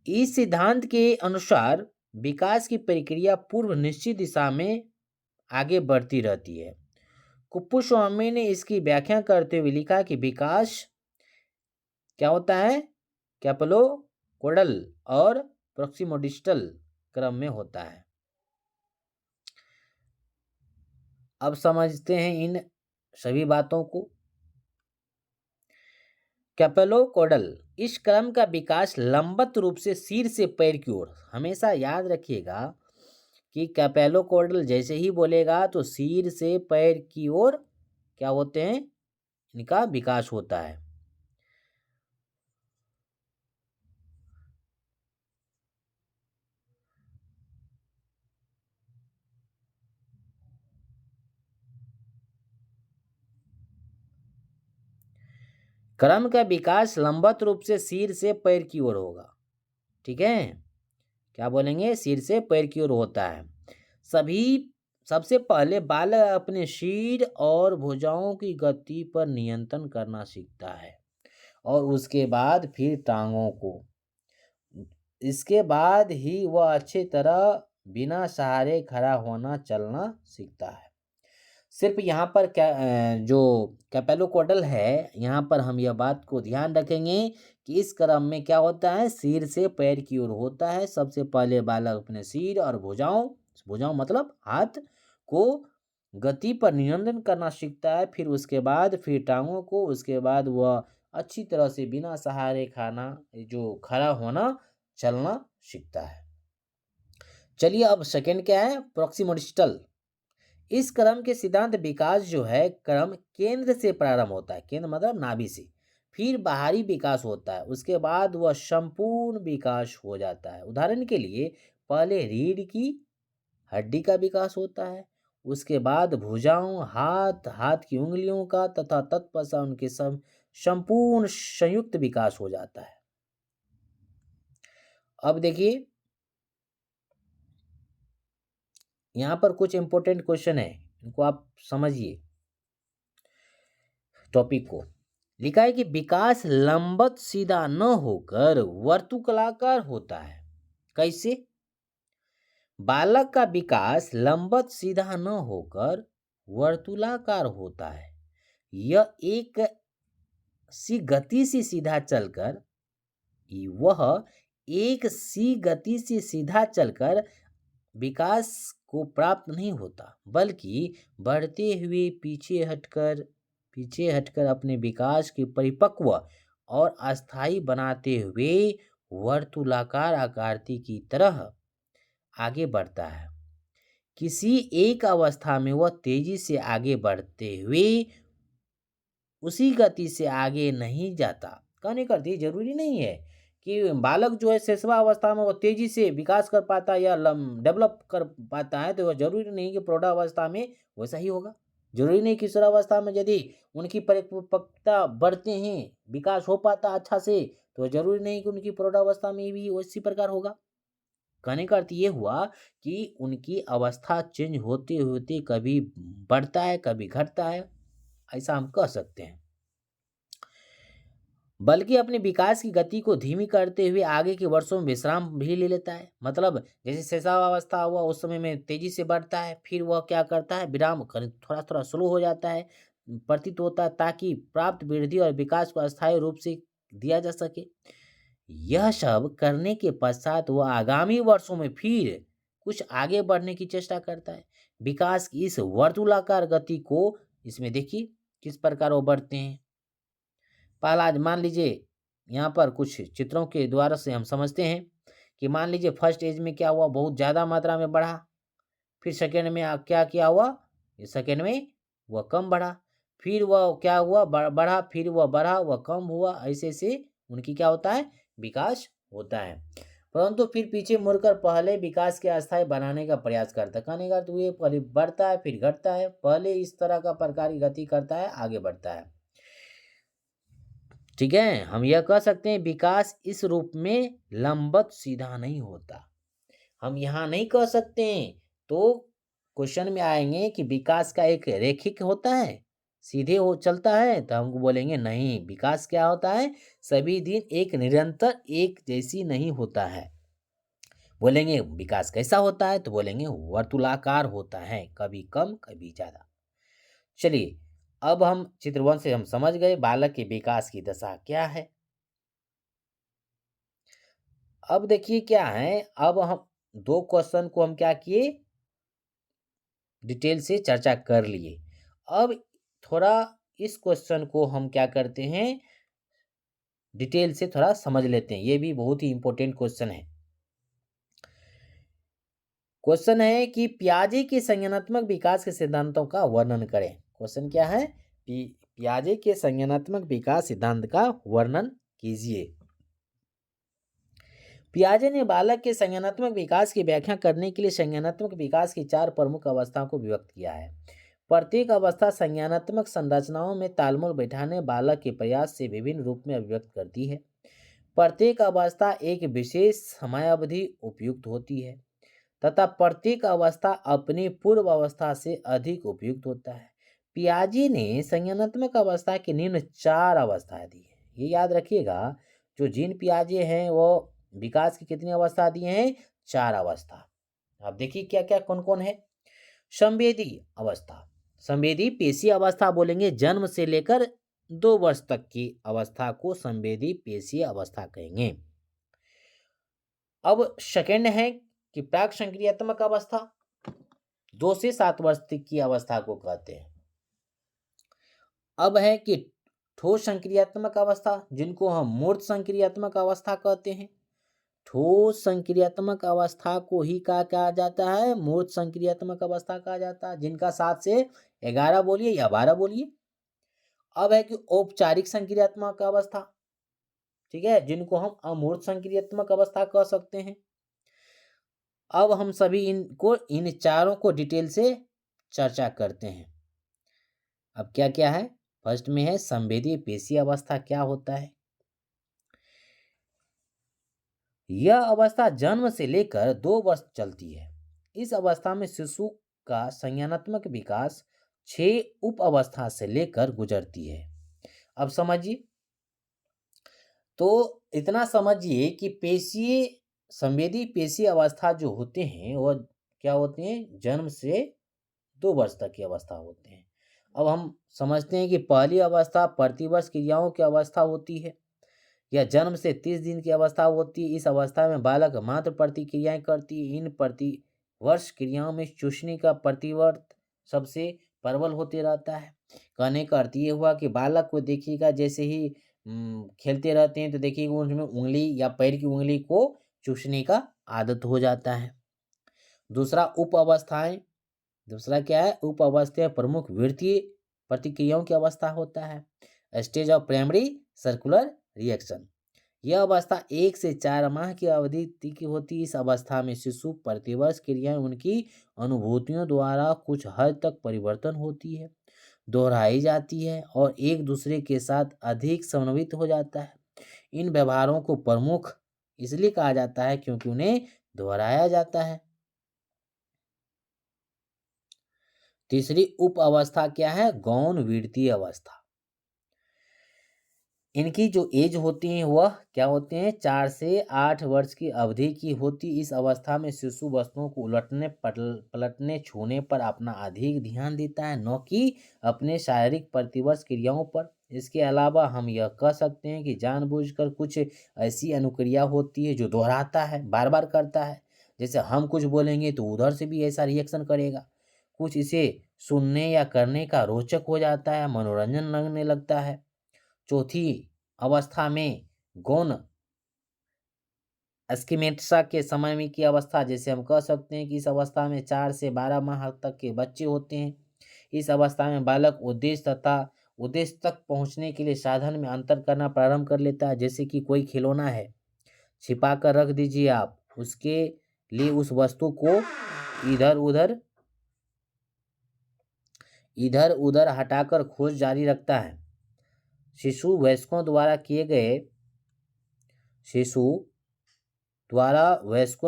इस सिद्धांत के अनुसार विकास की प्रक्रिया पूर्व निश्चित दिशा में आगे बढ़ती रहती है। कुप्पुस्वामी ने इसकी व्याख्या करते हुए लिखा कि विकास क्या होता है? कैप्लोकोडल और प्रॉक्सिमोडिस्टल क्रम में होता है। अब समझते हैं इन सभी बातों को। कैप्लोकोडल इस क्रम का विकास लंबवत रूप से सिर से पैर की ओर, हमेशा याद रखिएगा कि कैप्लोकोडल जैसे ही बोलेगा तो सिर से पैर की ओर क्या होते हैं, इनका विकास होता है। क्रम का विकास लंबवत रूप से सिर से पैर की ओर होगा। ठीक है, क्या बोलेंगे? सिर से पैर की ओर होता है। सभी सबसे पहले बालक अपने सिर और भुजाओं की गति पर नियंत्रण करना सीखता है और उसके बाद फिर टांगों को। इसके बाद ही वह अच्छी तरह बिना सहारे खड़ा होना चलना सीखता है। सिर्फ यहाँ पर जो कैपेलोकोडल है, यहाँ पर हम यह बात को ध्यान रखेंगे कि इस क्रम में क्या होता है, सिर से पैर की ओर होता है। सबसे पहले बालक अपने सिर और भुजाओं भुजाओं मतलब हाथ को गति पर नियंत्रण करना सीखता है, फिर उसके बाद फिर टांगों को, उसके बाद वह अच्छी तरह से बिना सहारे खाना जो खड़ा होना चलना सीखता है। चलिए, अब सेकंड क्या है? प्रॉक्सिमोडिस्टल। इस क्रम के सिद्धांत विकास जो है, क्रम केंद्र से प्रारंभ होता है, केंद्र मतलब नाभि से, फिर बाहरी विकास होता है, उसके बाद वह संपूर्ण विकास हो जाता है। उदाहरण के लिए पहले रीढ़ की हड्डी का विकास होता है, उसके बाद भुजाओं, हाथ, हाथ की उंगलियों का तथा तत्पश्चात उनके संपूर्ण संयुक्त विकास हो जाता है। अब देखिए, यहाँ पर कुछ इंपॉर्टेंट क्वेश्चन है, इनको आप समझिए टॉपिक को। लिखा है कि विकास लंबवत सीधा न होकर वर्तुकलाकार होता है। कैसे? बालक का विकास लंबवत सीधा न होकर वर्तुलाकार होता है। यह एक सी गति से सीधा चलकर वह एक सी गति से सीधा चलकर विकास को प्राप्त नहीं होता, बल्कि बढ़ते हुए पीछे हटकर अपने विकास के परिपक्व और अस्थायी बनाते हुए वर्तुलाकार आकृति की तरह आगे बढ़ता है। किसी एक अवस्था में वह तेजी से आगे बढ़ते हुए उसी गति से आगे नहीं जाता। कहने का अर्थ ये जरूरी नहीं है कि बालक जो है शैशव अवस्था में वो तेजी से विकास कर पाता है या डेवलप कर पाता है, तो वह जरूरी नहीं कि प्रौढ़ावस्था में वैसा ही होगा। जरूरी नहीं किशोरावस्था में यदि उनकी परिपक्वता बढ़ते हैं, विकास हो पाता अच्छा से, तो जरूरी नहीं कि उनकी प्रौढ़ावस्था में भी उसी प्रकार होगा। कहने का अर्थ ये हुआ कि उनकी अवस्था चेंज होते होते कभी बढ़ता है, कभी घटता है, ऐसा हम कह सकते हैं। बल्कि अपने विकास की गति को धीमी करते हुए आगे के वर्षों में विश्राम भी ले लेता है। मतलब जैसे शैशवावस्था हुआ उस समय में तेजी से बढ़ता है, फिर वह क्या करता है, विराम कर थोड़ा थोड़ा स्लो हो जाता है, प्रतीत होता है, ताकि प्राप्त वृद्धि और विकास को अस्थायी रूप से दिया जा सके। यह सब करने के पश्चात वह आगामी वर्षों में फिर कुछ आगे बढ़ने की चेष्टा करता है। विकास की इस वर्तुलाकार गति को इसमें देखिए किस प्रकार वो बढ़ते हैं। पहला मान लीजिए, यहाँ पर कुछ चित्रों के द्वारा से हम समझते हैं कि मान लीजिए फर्स्ट एज में क्या हुआ, बहुत ज़्यादा मात्रा में बढ़ा, फिर सेकेंड में क्या क्या हुआ, सेकेंड में वह कम बढ़ा, फिर वह क्या हुआ, बढ़ा, फिर वह बढ़ा, वह कम हुआ, ऐसे से उनकी क्या होता है, विकास होता है। परंतु फिर पीछे मुड़कर पहले विकास के अस्थायी बनाने का प्रयास करता है। कहने का तो ये पहले बढ़ता है फिर घटता है, पहले इस तरह का प्रकार की गति करता है, आगे बढ़ता है। ठीक है, हम यह कह सकते हैं विकास इस रूप में लंबवत सीधा नहीं होता। हम यहाँ नहीं कह सकते हैं। तो क्वेश्चन में आएंगे कि विकास का एक रेखिक होता है, सीधे हो चलता है, तो हमको बोलेंगे नहीं, विकास क्या होता है, सभी दिन एक निरंतर एक जैसी नहीं होता है। बोलेंगे विकास कैसा होता है, तो बोलेंगे वर्तुलाकार होता है, कभी कम कभी ज्यादा। चलिए, अब हम चित्र 1 से हम समझ गए बालक के विकास की दशा क्या है। अब देखिए क्या है, अब हम दो क्वेश्चन को हम क्या किए, डिटेल से चर्चा कर लिए। अब थोड़ा इस क्वेश्चन को हम क्या करते हैं, डिटेल से थोड़ा समझ लेते हैं। ये भी बहुत ही इंपॉर्टेंट क्वेश्चन है। क्वेश्चन है कि पियाजे के संज्ञानात्मक विकास के सिद्धांतों का वर्णन करें। क्वेश्चन क्या है, पियाजे के संज्ञानात्मक विकास सिद्धांत का वर्णन कीजिए। पियाजे ने बालक के संज्ञानात्मक विकास की व्याख्या करने के लिए संज्ञानात्मक विकास की 4 प्रमुख अवस्थाओं को विभक्त किया है। प्रत्येक अवस्था संज्ञानात्मक संरचनाओं में तालमेल बैठाने बालक के प्रयास से विभिन्न रूप में अभिव्यक्त करती है। प्रत्येक अवस्था एक विशेष समयावधि उपयुक्त होती है तथा प्रत्येक अवस्था अपनी पूर्व अवस्था से अधिक उपयुक्त होता है। पियाजे ने संज्ञानात्मक अवस्था की निम्न 4 अवस्थाएं दी है। ये याद रखिएगा, जो जीन पियाजे हैं वो विकास की कितनी अवस्था दिए हैं, 4 अवस्था। अब देखिए क्या क्या कौन कौन है। संवेदी अवस्था, संवेदी पेशी अवस्था बोलेंगे, जन्म से लेकर 2 वर्ष तक की अवस्था को संवेदी पेशी अवस्था कहेंगे। अब सेकंड है कि प्राक संक्रियात्मक अवस्था, 2 से 7 वर्ष तक की अवस्था को कहते हैं। अब है कि ठोस संक्रियात्मक अवस्था, जिनको हम मूर्त संक्रियात्मक अवस्था कहते हैं। ठोस संक्रियात्मक अवस्था को ही क्या कहा जाता है, मूर्त संक्रियात्मक अवस्था कहा जाता है, जिनका 7 से 11 बोलिए या 12 बोलिए। अब है कि औपचारिक संक्रियात्मक अवस्था, ठीक है, जिनको हम अमूर्त संक्रियात्मक अवस्था कह सकते हैं। अब हम सभी इनको इन चारों को डिटेल से चर्चा करते हैं। अब क्या क्या है, फर्स्ट में है संवेदी पेशी अवस्था। क्या होता है, यह अवस्था जन्म से लेकर 2 वर्ष चलती है। इस अवस्था में शिशु का संज्ञानात्मक विकास 6 उप अवस्था से लेकर गुजरती है। अब समझिए, तो इतना समझिए कि पेशीय संवेदी पेशी अवस्था जो होते हैं वह क्या होते हैं, जन्म से 2 वर्ष तक की अवस्था होते हैं। अब हम समझते हैं कि पहली अवस्था प्रतिवर्ष क्रियाओं की अवस्था होती है, या जन्म से 30 दिन की अवस्था होती है। इस अवस्था में बालक मात्र प्रतिक्रियाएं करती है। इन प्रतिवर्ष क्रियाओं में चूसने का प्रतिवर्त सबसे प्रबल होते रहता है। कहने का अर्थ ये हुआ कि बालक को देखिएगा, जैसे ही खेलते रहते हैं तो देखिएगा उनमें उंगली या पैर की उंगली को चूसने का आदत हो जाता है। दूसरा उप अवस्थाएं, दूसरा क्या है, उप अवस्था प्रमुख वृत्तीय प्रतिक्रियाओं की अवस्था होता है। Stage of primary circular reaction, यह अवस्था 1 से 4 माह की अवधि की होती है। इस अवस्था में शिशु प्रतिवर्ष क्रियाएं उनकी अनुभूतियों द्वारा कुछ हद तक परिवर्तन होती है, दोहराई जाती है और एक दूसरे के साथ अधिक समन्वित हो जाता है। इन व्यवहारों को प्रमुख इसलिए कहा जाता है क्योंकि उन्हें दोहराया जाता है। तीसरी उप अवस्था क्या है, गौण वृत्तीय अवस्था। इनकी जो एज होती है वह क्या होते हैं, 4 से 8 वर्ष की अवधि की होती। इस अवस्था में शिशु वस्तुओं को उलटने पलटने छूने पर अपना अधिक ध्यान देता है, न कि अपने शारीरिक प्रतिवर्ष क्रियाओं पर। इसके अलावा हम यह कह सकते हैं कि जानबूझकर कुछ ऐसी अनुक्रिया होती है जो दोहराता है, बार बार करता है। जैसे हम कुछ बोलेंगे तो उधर से भी ऐसा रिएक्शन करेगा। कुछ इसे सुनने या करने का रोचक हो जाता है, मनोरंजन लगने लगता है। चौथी अवस्था में गौण स्कीमेटसा के समय में की अवस्था, जैसे हम कह सकते हैं कि इस अवस्था में 4 से 12 माह तक के बच्चे होते हैं। इस अवस्था में बालक उद्देश्य तक पहुंचने के लिए साधन में अंतर करना प्रारंभ कर लेता है। जैसे कि कोई खिलौना है, छिपा कर रख दीजिए आप, उसके लिए उस वस्तु को इधर उधर इधर उधर हटाकर खोज जारी रखता है। शिशु वयस्कों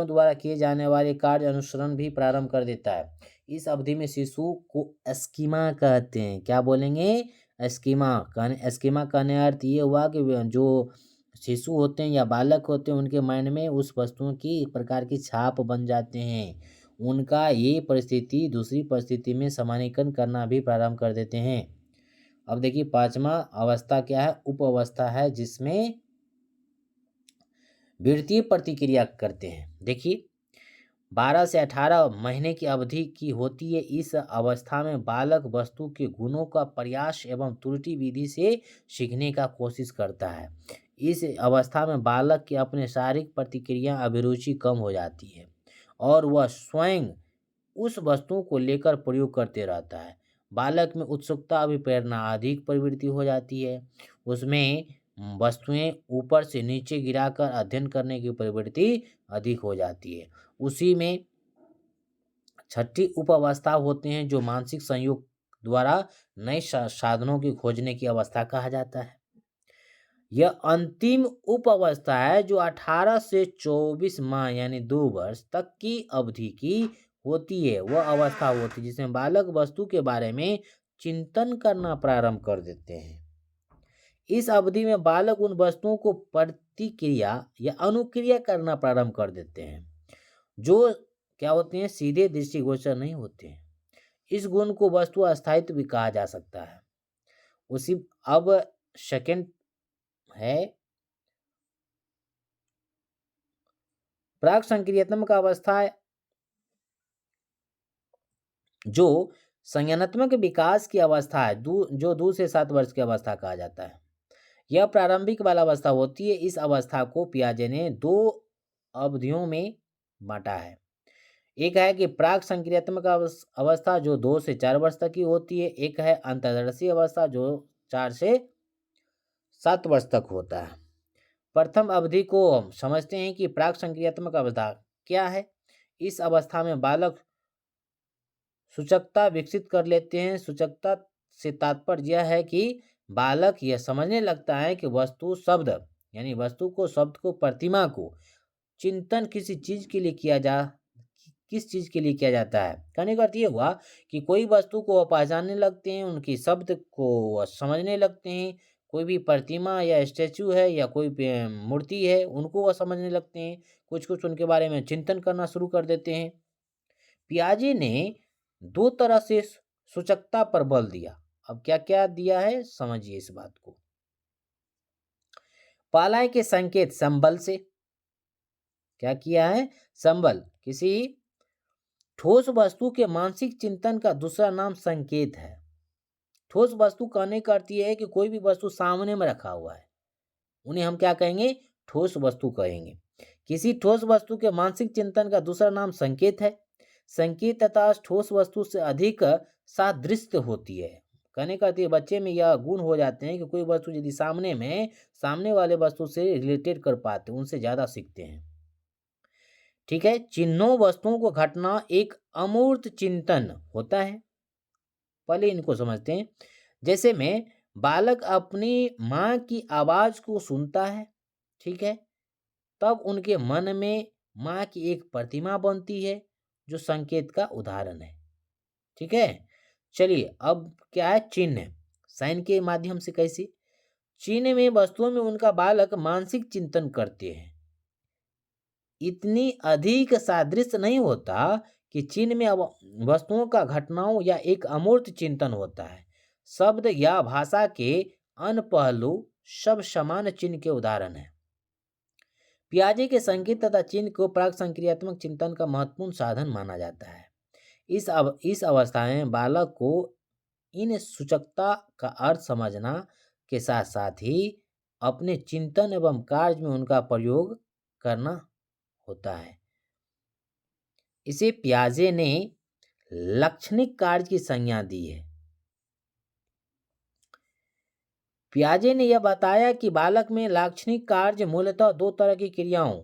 द्वारा किए जाने वाले कार्य अनुसरण भी प्रारंभ कर देता है। इस अवधि में शिशु को स्कीमा कहते हैं। क्या बोलेंगे? स्कीमा कहने का अर्थ ये हुआ कि जो शिशु होते हैं या बालक होते हैं, उनके माइंड में उस वस्तुओं की एक प्रकार की छाप बन जाते हैं। उनका ये परिस्थिति दूसरी परिस्थिति में समानीकरण करना भी प्रारंभ कर देते हैं। अब देखिए 5वां अवस्था क्या है? उप अवस्था है, जिसमें वृत्तीय प्रतिक्रिया करते हैं। देखिए 12 से 18 महीने की अवधि की होती है। इस अवस्था में बालक वस्तु के गुणों का प्रयास एवं त्रुटि विधि से सीखने का कोशिश करता है। इस अवस्था में बालक की अपने शारीरिक प्रतिक्रिया अभिरुचि कम हो जाती है और वह स्वयं उस वस्तुओं को लेकर प्रयोग करते रहता है। बालक में उत्सुकता अभिप्रेरणा अधिक प्रवृत्ति हो जाती है। उसमें वस्तुएं ऊपर से नीचे गिराकर अध्ययन करने की प्रवृत्ति अधिक हो जाती है। उसी में 6ठी उप अवस्था होते हैं, जो मानसिक संयोग द्वारा नए साधनों की खोजने की अवस्था कहा जाता है। यह अंतिम उप अवस्था है, जो 18 से 24 माह यानी 2 वर्ष तक की अवधि की होती है। वह अवस्था होती है जिसमें बालक वस्तु के बारे में चिंतन करना प्रारंभ कर देते हैं। इस अवधि में बालक उन वस्तुओं को प्रतिक्रिया या अनुक्रिया करना प्रारंभ कर देते हैं, जो क्या होते हैं, सीधे दृष्टिगोचर नहीं होते हैं। इस गुण को वस्तु अस्थायित्व भी कहा जा सकता है। उसी अब सेकंड है प्राक संक्रियात्मक अवस्था, जो संज्ञानात्मक विकास की अवस्था है, जो 2 से 7 वर्ष की अवस्था कहा जाता है। यह प्रारंभिक वाला अवस्था होती है। इस अवस्था को पियाजे ने 2 अवधियों में बांटा है। एक है कि प्राक संक्रियात्मक अवस्था, जो 2 से 4 वर्ष तक की होती है। एक है अंतर्दर्शी अवस्था, जो 4 से 7 वर्ष तक होता है। प्रथम अवधि को हम समझते हैं कि प्राक संक्रियात्मक अवस्था क्या है। इस अवस्था में बालक सूचकता विकसित कर लेते हैं। सूचकता से तात्पर्य यह है कि बालक यह समझने लगता है कि वस्तु शब्द यानी वस्तु को, शब्द को, प्रतिमा को चिंतन किस चीज के लिए किया जाता है। कहने का अर्थ ये हुआ कि कोई वस्तु को वह पहचानने लगते हैं, उनकी शब्द को वह समझने लगते हैं। कोई भी प्रतिमा या स्टैचू है या कोई मूर्ति है, उनको वह समझने लगते हैं। कुछ उनके बारे में चिंतन करना शुरू कर देते हैं। पियाजे ने 2 तरह से सूचकता पर बल दिया। अब क्या क्या दिया है, समझिए इस बात को। पालाय के संकेत संबल से क्या किया है? संबल किसी ठोस वस्तु के मानसिक चिंतन का दूसरा नाम संकेत है। ठोस वस्तु कहने का अर्थ यह है कि कोई भी वस्तु सामने में रखा हुआ है, उन्हें हम क्या कहेंगे? ठोस वस्तु कहेंगे। किसी ठोस वस्तु के मानसिक चिंतन का दूसरा नाम संकेत है। संकेत तथा ठोस वस्तु से अधिक सादृश्य होती है। कहने का अर्थ बच्चे में यह गुण हो जाते हैं कि कोई वस्तु यदि सामने वाले वस्तु से रिलेटेड कर पाते, उनसे ज्यादा सीखते हैं। ठीक है। चिन्हों, वस्तुओं को घटना एक अमूर्त चिंतन होता है। पहले इनको समझते हैं। जैसे में बालक अपनी माँ की आवाज को सुनता है, ठीक है, तब उनके मन में माँ की एक प्रतिमा बनती है, जो संकेत का उदाहरण है। ठीक है। चलिए अब क्या है? चिन्ह। साइन के माध्यम से कैसे? चिन्ह में वस्तुओं में उनका बालक मानसिक चिंतन करते हैं। इतनी अधिक सादृश्य नहीं होता कि चिन्ह में वस्तुओं का घटनाओं या एक अमूर्त चिंतन होता है। शब्द या भाषा के अन्य पहलू सब समान चिन्ह के उदाहरण हैं। पियाजे के संकेत तथा चिन्ह को प्राक संक्रियात्मक चिंतन का महत्वपूर्ण साधन माना जाता है। इस अवस्था में बालक को इन सूचकता का अर्थ समझना के साथ साथ ही अपने चिंतन एवं कार्य में उनका प्रयोग करना होता है। इसे पियाजे ने लाक्षणिक कार्य की संज्ञा दी है। पियाजे ने यह बताया कि बालक में लाक्षणिक कार्य मूलतः 2 तरह की क्रियाओं,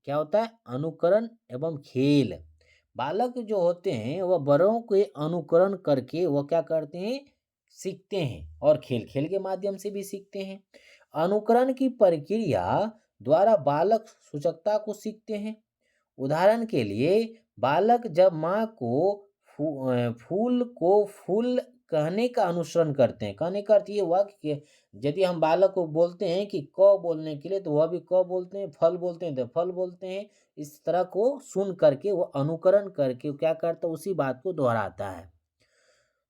क्या होता है? अनुकरण एवं खेल। बालक जो होते हैं वह बड़ों के अनुकरण करके वह क्या करते हैं? सीखते हैं और खेल खेल के माध्यम से भी सीखते हैं। अनुकरण की प्रक्रिया द्वारा बालक सूचकता को सीखते हैं। उदाहरण के लिए बालक जब माँ को फूल को फूल कहने का अनुसरण करते हैं। कहने का अर्थ ये हुआ कि यदि हम बालक को बोलते हैं कि क बोलने के लिए तो वह भी क बोलते हैं, फल बोलते हैं तो फल बोलते हैं। इस तरह को सुन करके वो अनुकरण करके वो क्या करता है, उसी बात को दोहराता है।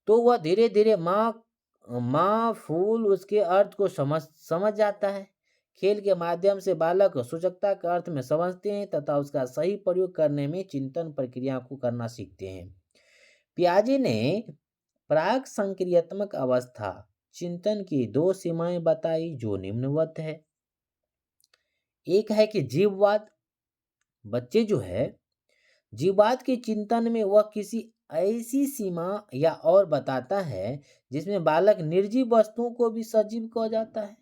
तो वह धीरे धीरे माँ माँ फूल उसके अर्थ को समझ समझ जाता है। खेल के माध्यम से बालक सूचकता के अर्थ में समझते हैं तथा उसका सही प्रयोग करने में चिंतन प्रक्रिया को करना सीखते हैं। पियाजे ने प्राक संक्रियात्मक अवस्था चिंतन की दो सीमाएं बताई जो निम्नवत है। एक है कि जीववाद। बच्चे जो है जीववाद के चिंतन में वह किसी ऐसी सीमा या और बताता है जिसमें बालक निर्जीव वस्तुओं को भी सजीव कह जाता है।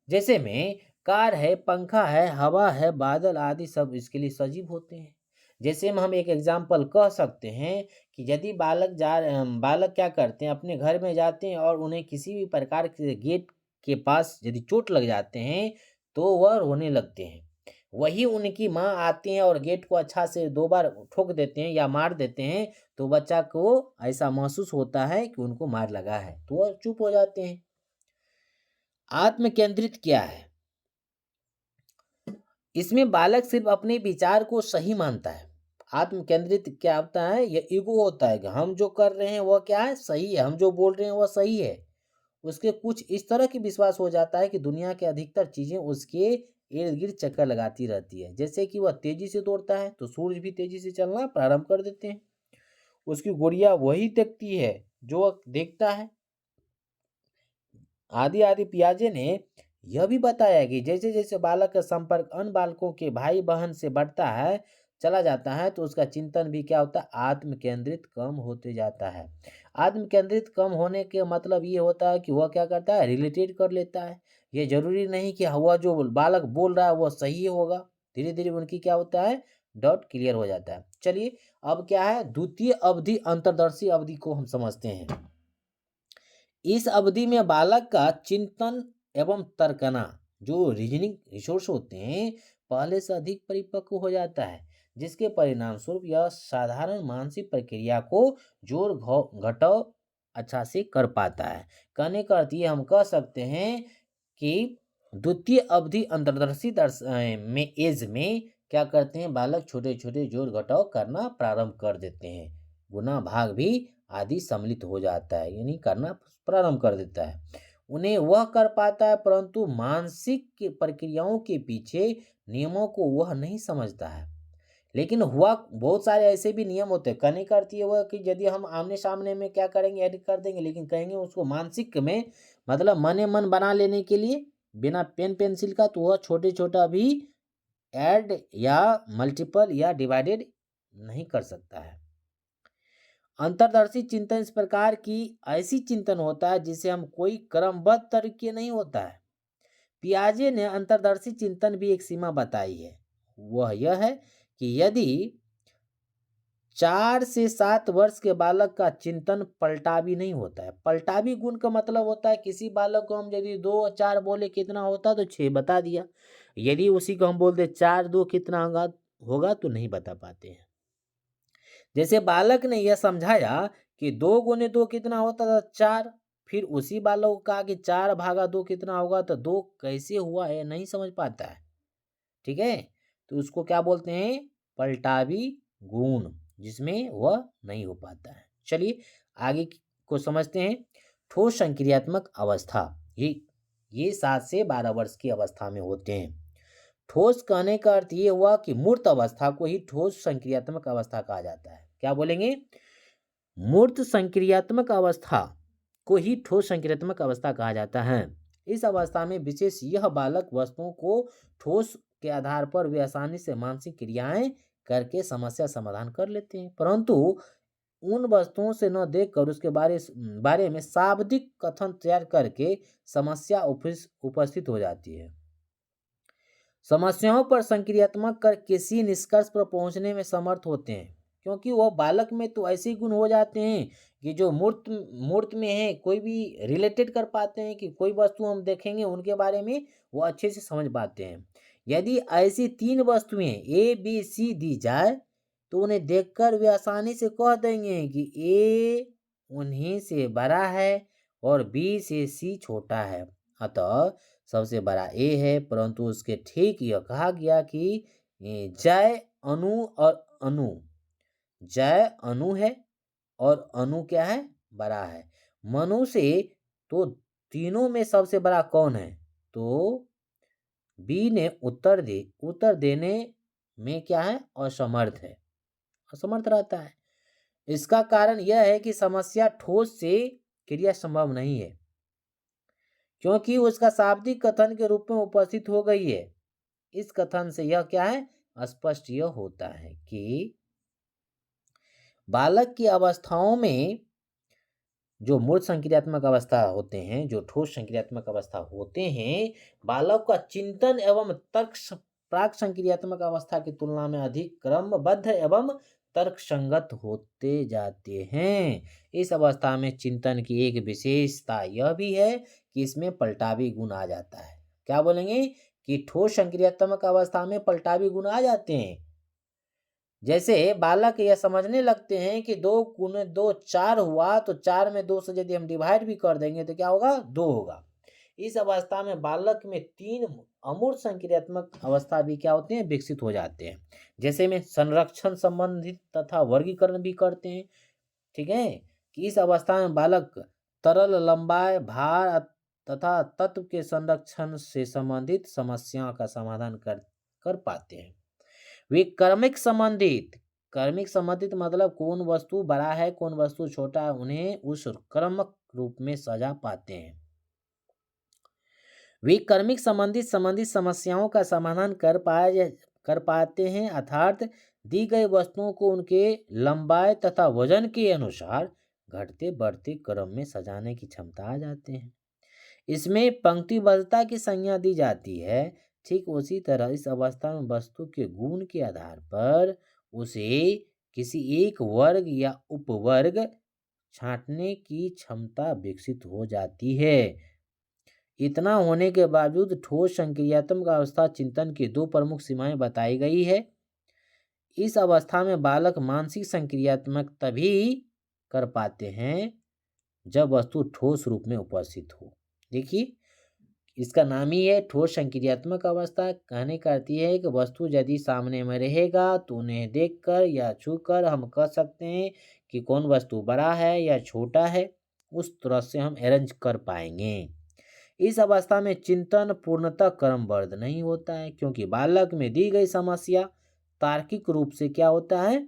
जैसे में कार है, पंखा है, हवा है, बादल आदि सब इसके लिए सजीव होते हैं। जैसे में हम एक एग्जाम्पल कह सकते हैं कि यदि बालक क्या करते हैं, अपने घर में जाते हैं और उन्हें किसी भी प्रकार के गेट के पास यदि चोट लग जाते हैं तो वह रोने लगते हैं। वही उनकी माँ आती हैं और गेट को अच्छा से 2 बार ठोक देते हैं या मार देते हैं तो बच्चा को ऐसा महसूस होता है कि उनको मार लगा है, तो वह चुप हो जाते हैं। आत्म केंद्रित क्या है? इसमें बालक सिर्फ अपने विचार को सही मानता है। आत्म केंद्रित क्या होता है? ये ईगो होता है कि हम जो कर रहे हैं वह क्या है, सही है, हम जो बोल रहे हैं वह सही है। उसके कुछ इस तरह की विश्वास हो जाता है कि दुनिया के अधिकतर चीजें उसके इर्द गिर्द चक्कर लगाती रहती है। जैसे कि वह तेजी से दौड़ता है तो सूर्य भी तेजी से चलना प्रारंभ कर देते हैं। उसकी गुड़िया वही देखती है जो वह देखता है। आदि आदि पियाजे ने यह भी बताया कि जैसे जैसे बालक का संपर्क अन्य बालकों के भाई बहन से बढ़ता है चला जाता है तो उसका चिंतन भी क्या होता है, आत्म केंद्रित कम होते जाता है। आत्म केंद्रित कम होने के मतलब ये होता है कि वह क्या करता है, रिलेटेड कर लेता है। ये जरूरी नहीं कि वह जो बालक बोल रहा है वह सही होगा। धीरे धीरे उनकी क्या होता है, डाउट क्लियर हो जाता है। चलिए अब क्या है, द्वितीय अवधि अंतर्दर्शी अवधि को हम समझते हैं। इस अवधि में बालक का चिंतन एवं तर्कना जो रीजनिंग रिसोर्स होते हैं पहले से अधिक परिपक्व हो जाता है, जिसके परिणाम स्वरूप यह साधारण मानसिक प्रक्रिया को जोड़ घटाव अच्छा से कर पाता है। कहने का अर्थ ये हम कह सकते हैं कि द्वितीय अवधि अंतर्दर्शी में एज में क्या करते हैं, बालक छोटे छोटे जोड़ घटाव करना प्रारंभ कर देते हैं। गुना भाग भी आदि सम्मिलित हो जाता है, यानी करना प्रारंभ कर देता है। उन्हें वह कर पाता है परंतु मानसिक प्रक्रियाओं के पीछे नियमों को वह नहीं समझता है। लेकिन हुआ बहुत सारे ऐसे भी नियम होते हैं। कहने का अर्थ ये हुआ कि यदि हम आमने सामने में क्या करेंगे, एडिट कर देंगे, लेकिन कहेंगे उसको मानसिक में मतलब मने मन बना लेने के लिए बिना पेन पेंसिल का, तो वह छोटे छोटा भी ऐड या मल्टीपल या डिवाइडेड नहीं कर सकता है। अंतर्दर्शी चिंतन इस प्रकार की ऐसी चिंतन होता है जिसे हम कोई क्रमबद्ध तरीके नहीं होता है। पियाजे ने अंतर्दर्शी चिंतन भी एक सीमा बताई है। वह यह है कि यदि 4 से 7 वर्ष के बालक का चिंतन पलटावी नहीं होता है। पलटावी गुण का मतलब होता है किसी बालक को हम यदि 2 और 4 बोले कितना होता तो 6 बता दिया। यदि उसी को हम बोल दे 4 2 कितना होगा तो नहीं बता पाते हैं। जैसे बालक ने यह समझाया कि 2 गुने 2 कितना होता था, 4। फिर उसी बालक को कहा कि 4 भागा 2 कितना होगा, तो 2 कैसे हुआ है नहीं समझ पाता है। ठीक है, तो उसको क्या बोलते हैं, पलटावी गुण, जिसमें वह नहीं हो पाता है। चलिए आगे को समझते हैं। ठोस संक्रियात्मक अवस्था, ये 7 से 12 वर्ष की अवस्था में होते हैं। ठोस कहने का अर्थ ये हुआ कि मूर्त अवस्था को ही ठोस संक्रियात्मक अवस्था कहा जाता है। क्या बोलेंगे, मूर्त संक्रियात्मक अवस्था को ही ठोस संक्रियात्मक अवस्था कहा जाता है। इस अवस्था में विशेष यह बालक वस्तुओं को ठोस के आधार पर वे आसानी से मानसिक क्रियाएं करके समस्या समाधान कर लेते हैं, परंतु उन वस्तुओं से न देखकर उसके बारे में शाब्दिक कथन तैयार करके समस्या उपस्थित हो जाती है। समस्याओं पर संक्रियात्मक कर किसी निष्कर्ष पर पहुंचने में समर्थ होते हैं। क्योंकि वो बालक में तो ऐसे गुण हो जाते हैं कि जो मूर्त मूर्त में है कोई भी रिलेटेड कर पाते हैं, कि कोई वस्तु हम देखेंगे उनके बारे में वो अच्छे से समझ पाते हैं। यदि ऐसी 3 वस्तुएं ए, बी, सी दी जाए तो उन्हें देखकर वे आसानी से कह देंगे कि ए उन्हीं से बड़ा है और बी से सी छोटा है। अतः सबसे बड़ा ए है, परंतु उसके ठीक यह कहा गया कि जय अनु और अनु, जय अनु है और अनु क्या है, बड़ा है। मनु से तो तीनों में सबसे बड़ा कौन है, तो बी ने उत्तर देने में क्या है, असमर्थ है, असमर्थ रहता है। इसका कारण यह है कि समस्या ठोस से क्रिया संभव नहीं है, क्योंकि उसका शाब्दिक कथन के रूप में उपस्थित हो गई है। इस कथन से यह क्या है, स्पष्ट यह होता है कि बालक की अवस्थाओं में जो मूर्त संक्रियात्मक अवस्था होते हैं, जो ठोस संक्रियात्मक अवस्था होते हैं, बालक का चिंतन एवं तर्क प्राक संक्रियात्मक अवस्था की तुलना में अधिक क्रमबद्ध एवं तर्क संगत होते जाते हैं। इस अवस्था में चिंतन की एक विशेषता यह भी है कि इसमें पलटावी गुण आ जाता है। क्या बोलेंगे कि ठोस संक्रियात्मक अवस्था में पलटावी गुण आ जाते हैं। जैसे बालक यह समझने लगते हैं कि 2 गुने 2 4 हुआ, तो 4 में 2 से यदि हम डिवाइड भी कर देंगे तो क्या होगा, 2 होगा। इस अवस्था में बालक में 3 अमूर्त संक्रियात्मक अवस्था भी क्या होते हैं, विकसित हो जाते हैं। जैसे में संरक्षण संबंधित तथा वर्गीकरण भी करते हैं। ठीक है, कि इस अवस्था में बालक तरल लंबाई, भार तथा तत्व के संरक्षण से संबंधित समस्याओं का समाधान कर पाते हैं। वे कर्मिक संबंधित मतलब कौन वस्तु बड़ा है, कौन वस्तु छोटा है, उन्हें उस क्रमक रूप में सजा पाते हैं। वे कर्मिक संबंधित समस्याओं का समाधान कर पाते हैं, अर्थात दी गई वस्तुओं को उनके लंबाई तथा वजन के अनुसार घटते बढ़ते क्रम में सजाने की क्षमता आ जाते हैं। इसमें पंक्तिबद्धता की संज्ञा दी जाती है। ठीक उसी तरह इस अवस्था में वस्तु के गुण के आधार पर उसे किसी एक वर्ग या उपवर्ग छांटने की क्षमता विकसित हो जाती है। इतना होने के बावजूद ठोस संक्रियात्मक अवस्था चिंतन की 2 प्रमुख सीमाएं बताई गई है। इस अवस्था में बालक मानसिक संक्रियात्मक तभी कर पाते हैं जब वस्तु ठोस रूप में उपस्थित हो। देखिए, इसका नाम ही है ठोस संक्रियात्मक अवस्था। कहने का अर्थ यह है कि वस्तु यदि सामने में रहेगा तो उन्हें देखकर या छूकर हम कह सकते हैं कि कौन वस्तु बड़ा है या छोटा है, उस तरह से हम अरेंज कर पाएंगे। इस अवस्था में चिंतन पूर्णतः क्रमबद्ध नहीं होता है, क्योंकि बालक में दी गई समस्या तार्किक रूप से क्या होता है,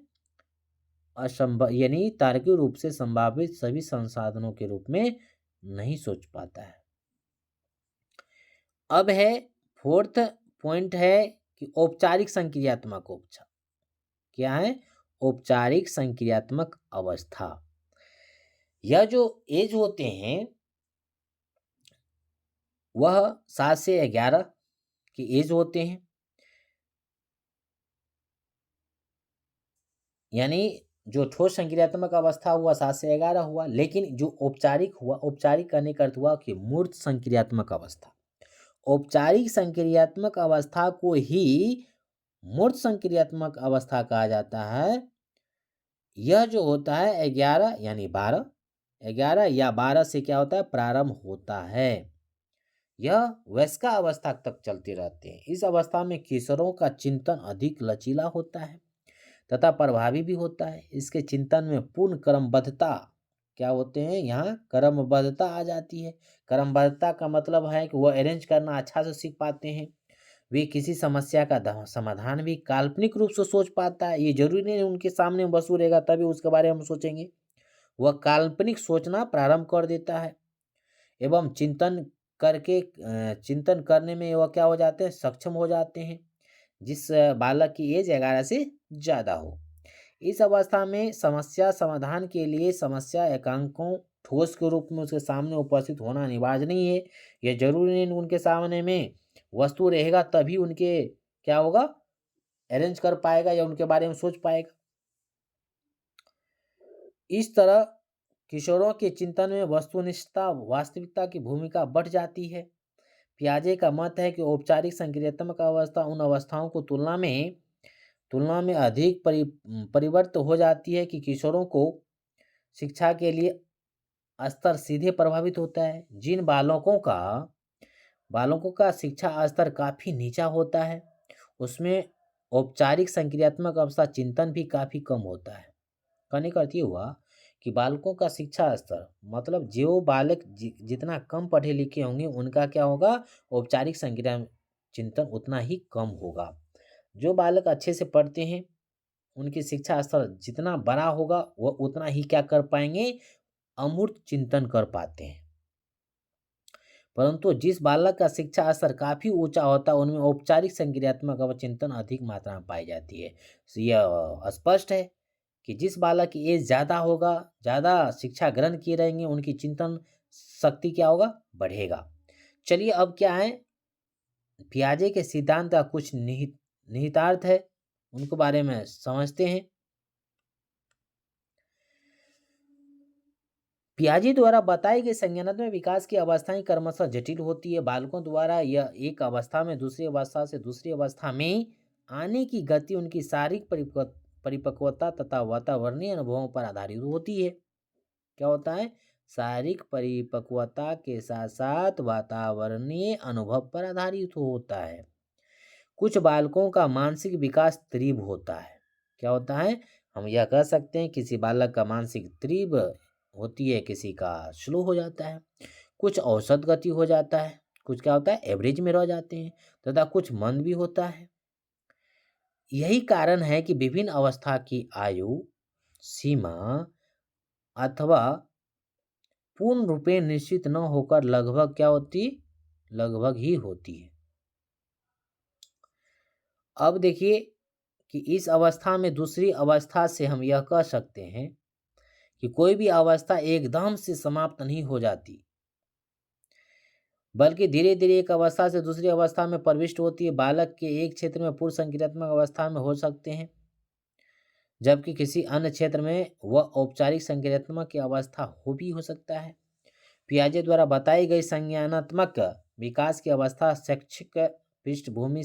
असंभव, यानी तार्किक रूप से संभावित सभी संसाधनों के रूप में नहीं सोच पाता है। अब है 4th पॉइंट है कि औपचारिक संक्रियात्मक उपचार क्या है, औपचारिक संक्रियात्मक अवस्था। यह जो एज होते हैं वह 7 से 11 की एज होते हैं, यानी जो ठोस संक्रियात्मक अवस्था हुआ 7 से 11 हुआ, लेकिन जो औपचारिक हुआ, औपचारिक करने का अर्थ हुआ कि मूर्त संक्रियात्मक अवस्था। औपचारिक संक्रियात्मक अवस्था को ही मूर्त संक्रियात्मक अवस्था कहा जाता है। यह जो होता है 11 यानी 12, 11 या 12 से क्या होता है, प्रारंभ होता है। यह वयस्का अवस्था तक चलते रहते हैं। इस अवस्था में किशोरों का चिंतन अधिक लचीला होता है तथा प्रभावी भी होता है। इसके चिंतन में पूर्ण क्रमबद्धता क्या होते हैं, यहाँ क्रमबद्धता आ जाती है। क्रमबद्धता का मतलब है कि वह अरेंज करना अच्छा से सीख पाते हैं। वे किसी समस्या का समाधान भी काल्पनिक रूप से सोच पाता है। ये जरूरी नहीं उनके सामने वस्तु रहेगा तभी उसके बारे में हम सोचेंगे। वह काल्पनिक सोचना प्रारंभ कर देता है एवं चिंतन करने में वह क्या हो जाते हैं, सक्षम हो जाते हैं, जिस बालक की एज 11 से ज़्यादा हो। इस अवस्था में समस्या समाधान के लिए समस्या एकांकों ठोस के रूप में उसके सामने उपस्थित होना अनिवार्य नहीं है। यह जरूरी नहीं उनके सामने में वस्तु रहेगा तभी उनके क्या होगा, अरेंज कर पाएगा या उनके बारे में सोच पाएगा। इस तरह किशोरों के चिंतन में वस्तुनिष्ठता वास्तविकता की भूमिका बढ़ जाती है। पियाजे का मत है कि औपचारिक संक्रियात्मक अवस्था उन अवस्थाओं को तुलना में अधिक परिवर्तित हो जाती है कि किशोरों को शिक्षा के लिए स्तर सीधे प्रभावित होता है। जिन बालकों का शिक्षा स्तर काफ़ी नीचा होता है, उसमें औपचारिक संक्रियात्मक अवस्था चिंतन भी काफ़ी कम होता है। कहने का अर्थ ये हुआ कि बालकों का शिक्षा स्तर मतलब जो बालक जितना कम पढ़े लिखे होंगे उनका क्या होगा, औपचारिक संक्रिया चिंतन उतना ही कम होगा। जो बालक अच्छे से पढ़ते हैं उनकी शिक्षा स्तर जितना बड़ा होगा वह उतना ही क्या कर पाएंगे, अमूर्त चिंतन कर पाते हैं। परंतु जिस बालक का शिक्षा स्तर काफ़ी ऊंचा होता है उनमें औपचारिक संक्रियात्मक अवचिंतन अधिक मात्रा में पाई जाती है। तो यह स्पष्ट है कि जिस बालक की एज ज़्यादा होगा, ज़्यादा शिक्षा ग्रहण किए रहेंगे, उनकी चिंतन शक्ति क्या होगा, बढ़ेगा। चलिए अब क्या है, पियाजे के सिद्धांत का कुछ निहितार्थ है, उनको बारे में समझते हैं। पियाजे द्वारा बताई गई संज्ञानात्मक विकास की अवस्थाएं क्रमशः जटिल होती है। बालकों द्वारा यह एक अवस्था में दूसरी अवस्था से दूसरी अवस्था में आने की गति उनकी शारीरिक परिपक्वता तथा वातावरणीय अनुभवों पर आधारित होती है। क्या होता है, शारीरिक परिपक्वता के साथ साथ वातावरणीय अनुभव पर आधारित होता है। कुछ बालकों का मानसिक विकास तीव्र होता है। क्या होता है, हम यह कह सकते हैं किसी बालक का मानसिक तीव्र होती है, किसी का स्लो हो जाता है, कुछ औसत गति हो जाता है, कुछ क्या होता है एवरेज में रह जाते हैं, तथा कुछ मंद भी होता है। यही कारण है कि विभिन्न अवस्था की आयु सीमा अथवा पूर्ण रूपेण निश्चित न होकर लगभग क्या होती, लगभग ही होती है। अब देखिए कि इस अवस्था में दूसरी अवस्था से हम यह कह सकते हैं कि कोई भी अवस्था एकदम से समाप्त नहीं हो जाती, बल्कि धीरे धीरे एक अवस्था से दूसरी अवस्था में प्रविष्ट होती है। बालक के एक क्षेत्र में पूर्व संक्रियात्मक अवस्था में हो सकते हैं, जबकि किसी अन्य क्षेत्र में वह औपचारिक संक्रियात्मक की अवस्था हो सकता है। पियाजे द्वारा बताई गई संज्ञानात्मक विकास की अवस्था शैक्षिक पृष्ठभूमि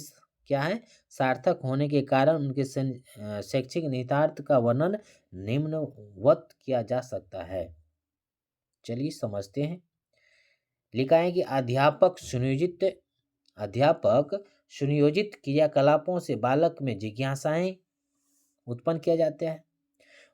क्या है, सार्थक होने के कारण उनके शैक्षिक निहितार्थ का वर्णन निम्नवत किया जा सकता है। चलिए समझते हैं। लिखा है कि अध्यापक सुनियोजित क्रियाकलापों से बालक में जिज्ञासाएं उत्पन्न किया जाता है।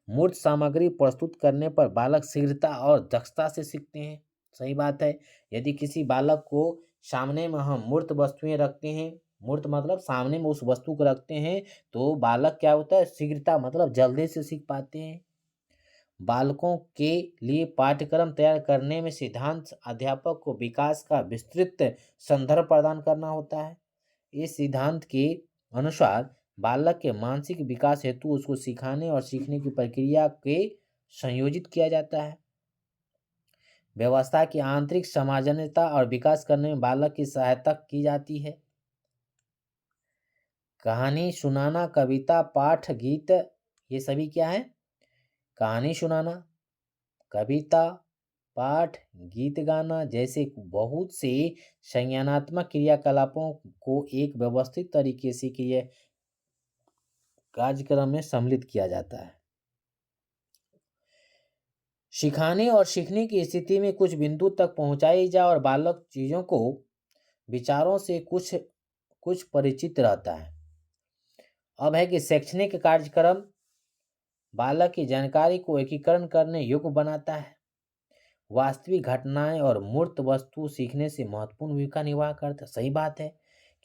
मूर्त सामग्री प्रस्तुत करने पर बालक शीघ्रता और दक्षता से सीखते हैं। सही बात है। यदि किसी बालक को सामने में हम मूर्त वस्तुएं रखते हैं, मूर्त मतलब सामने में उस वस्तु को रखते हैं, तो बालक क्या होता है, शीघ्रता मतलब जल्दी से सीख पाते हैं। बालकों के लिए पाठ्यक्रम तैयार करने में सिद्धांत अध्यापक को विकास का विस्तृत संदर्भ प्रदान करना होता है। इस सिद्धांत के अनुसार बालक के मानसिक विकास हेतु उसको सिखाने और सीखने की प्रक्रिया के संयोजित किया जाता है। व्यवस्था की आंतरिक समाजनीयता और विकास करने में बालक की सहायता की जाती है। कहानी सुनाना, कविता, पाठ, गीत, ये सभी क्या है, कहानी सुनाना, कविता, पाठ, गीत गाना जैसे बहुत से संज्ञानात्मक क्रियाकलापों को एक व्यवस्थित तरीके से क्रिया कार्यक्रम में सम्मिलित किया जाता है। सिखाने और सीखने की स्थिति में कुछ बिंदु तक पहुंचाई जाए और बालक चीज़ों को विचारों से कुछ परिचित रहता है। अब है कि शैक्षणिक कार्यक्रम बालक की जानकारी को एकीकरण करने योग्य बनाता है। वास्तविक घटनाएं और मूर्त वस्तु सीखने से महत्वपूर्ण भूमिका निर्वाह करता है। सही बात है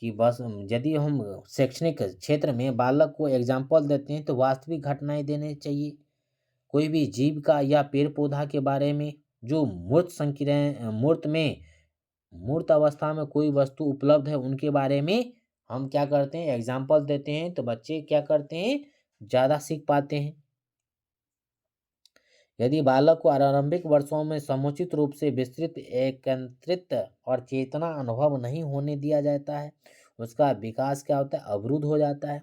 कि बस यदि हम शैक्षणिक क्षेत्र में बालक को एग्जाम्पल देते हैं तो वास्तविक घटनाएं देने चाहिए। कोई भी जीव का या पेड़ पौधा के बारे में जो मूर्त अवस्था में कोई वस्तु उपलब्ध है उनके बारे में हम क्या करते हैं, एग्जाम्पल देते हैं, तो बच्चे क्या करते हैं, ज़्यादा सीख पाते हैं। यदि बालक को आरंभिक वर्षों में समुचित रूप से विस्तृत, एकत्रित और चेतना अनुभव नहीं होने दिया जाता है, उसका विकास क्या होता है, अवरुद्ध हो जाता है।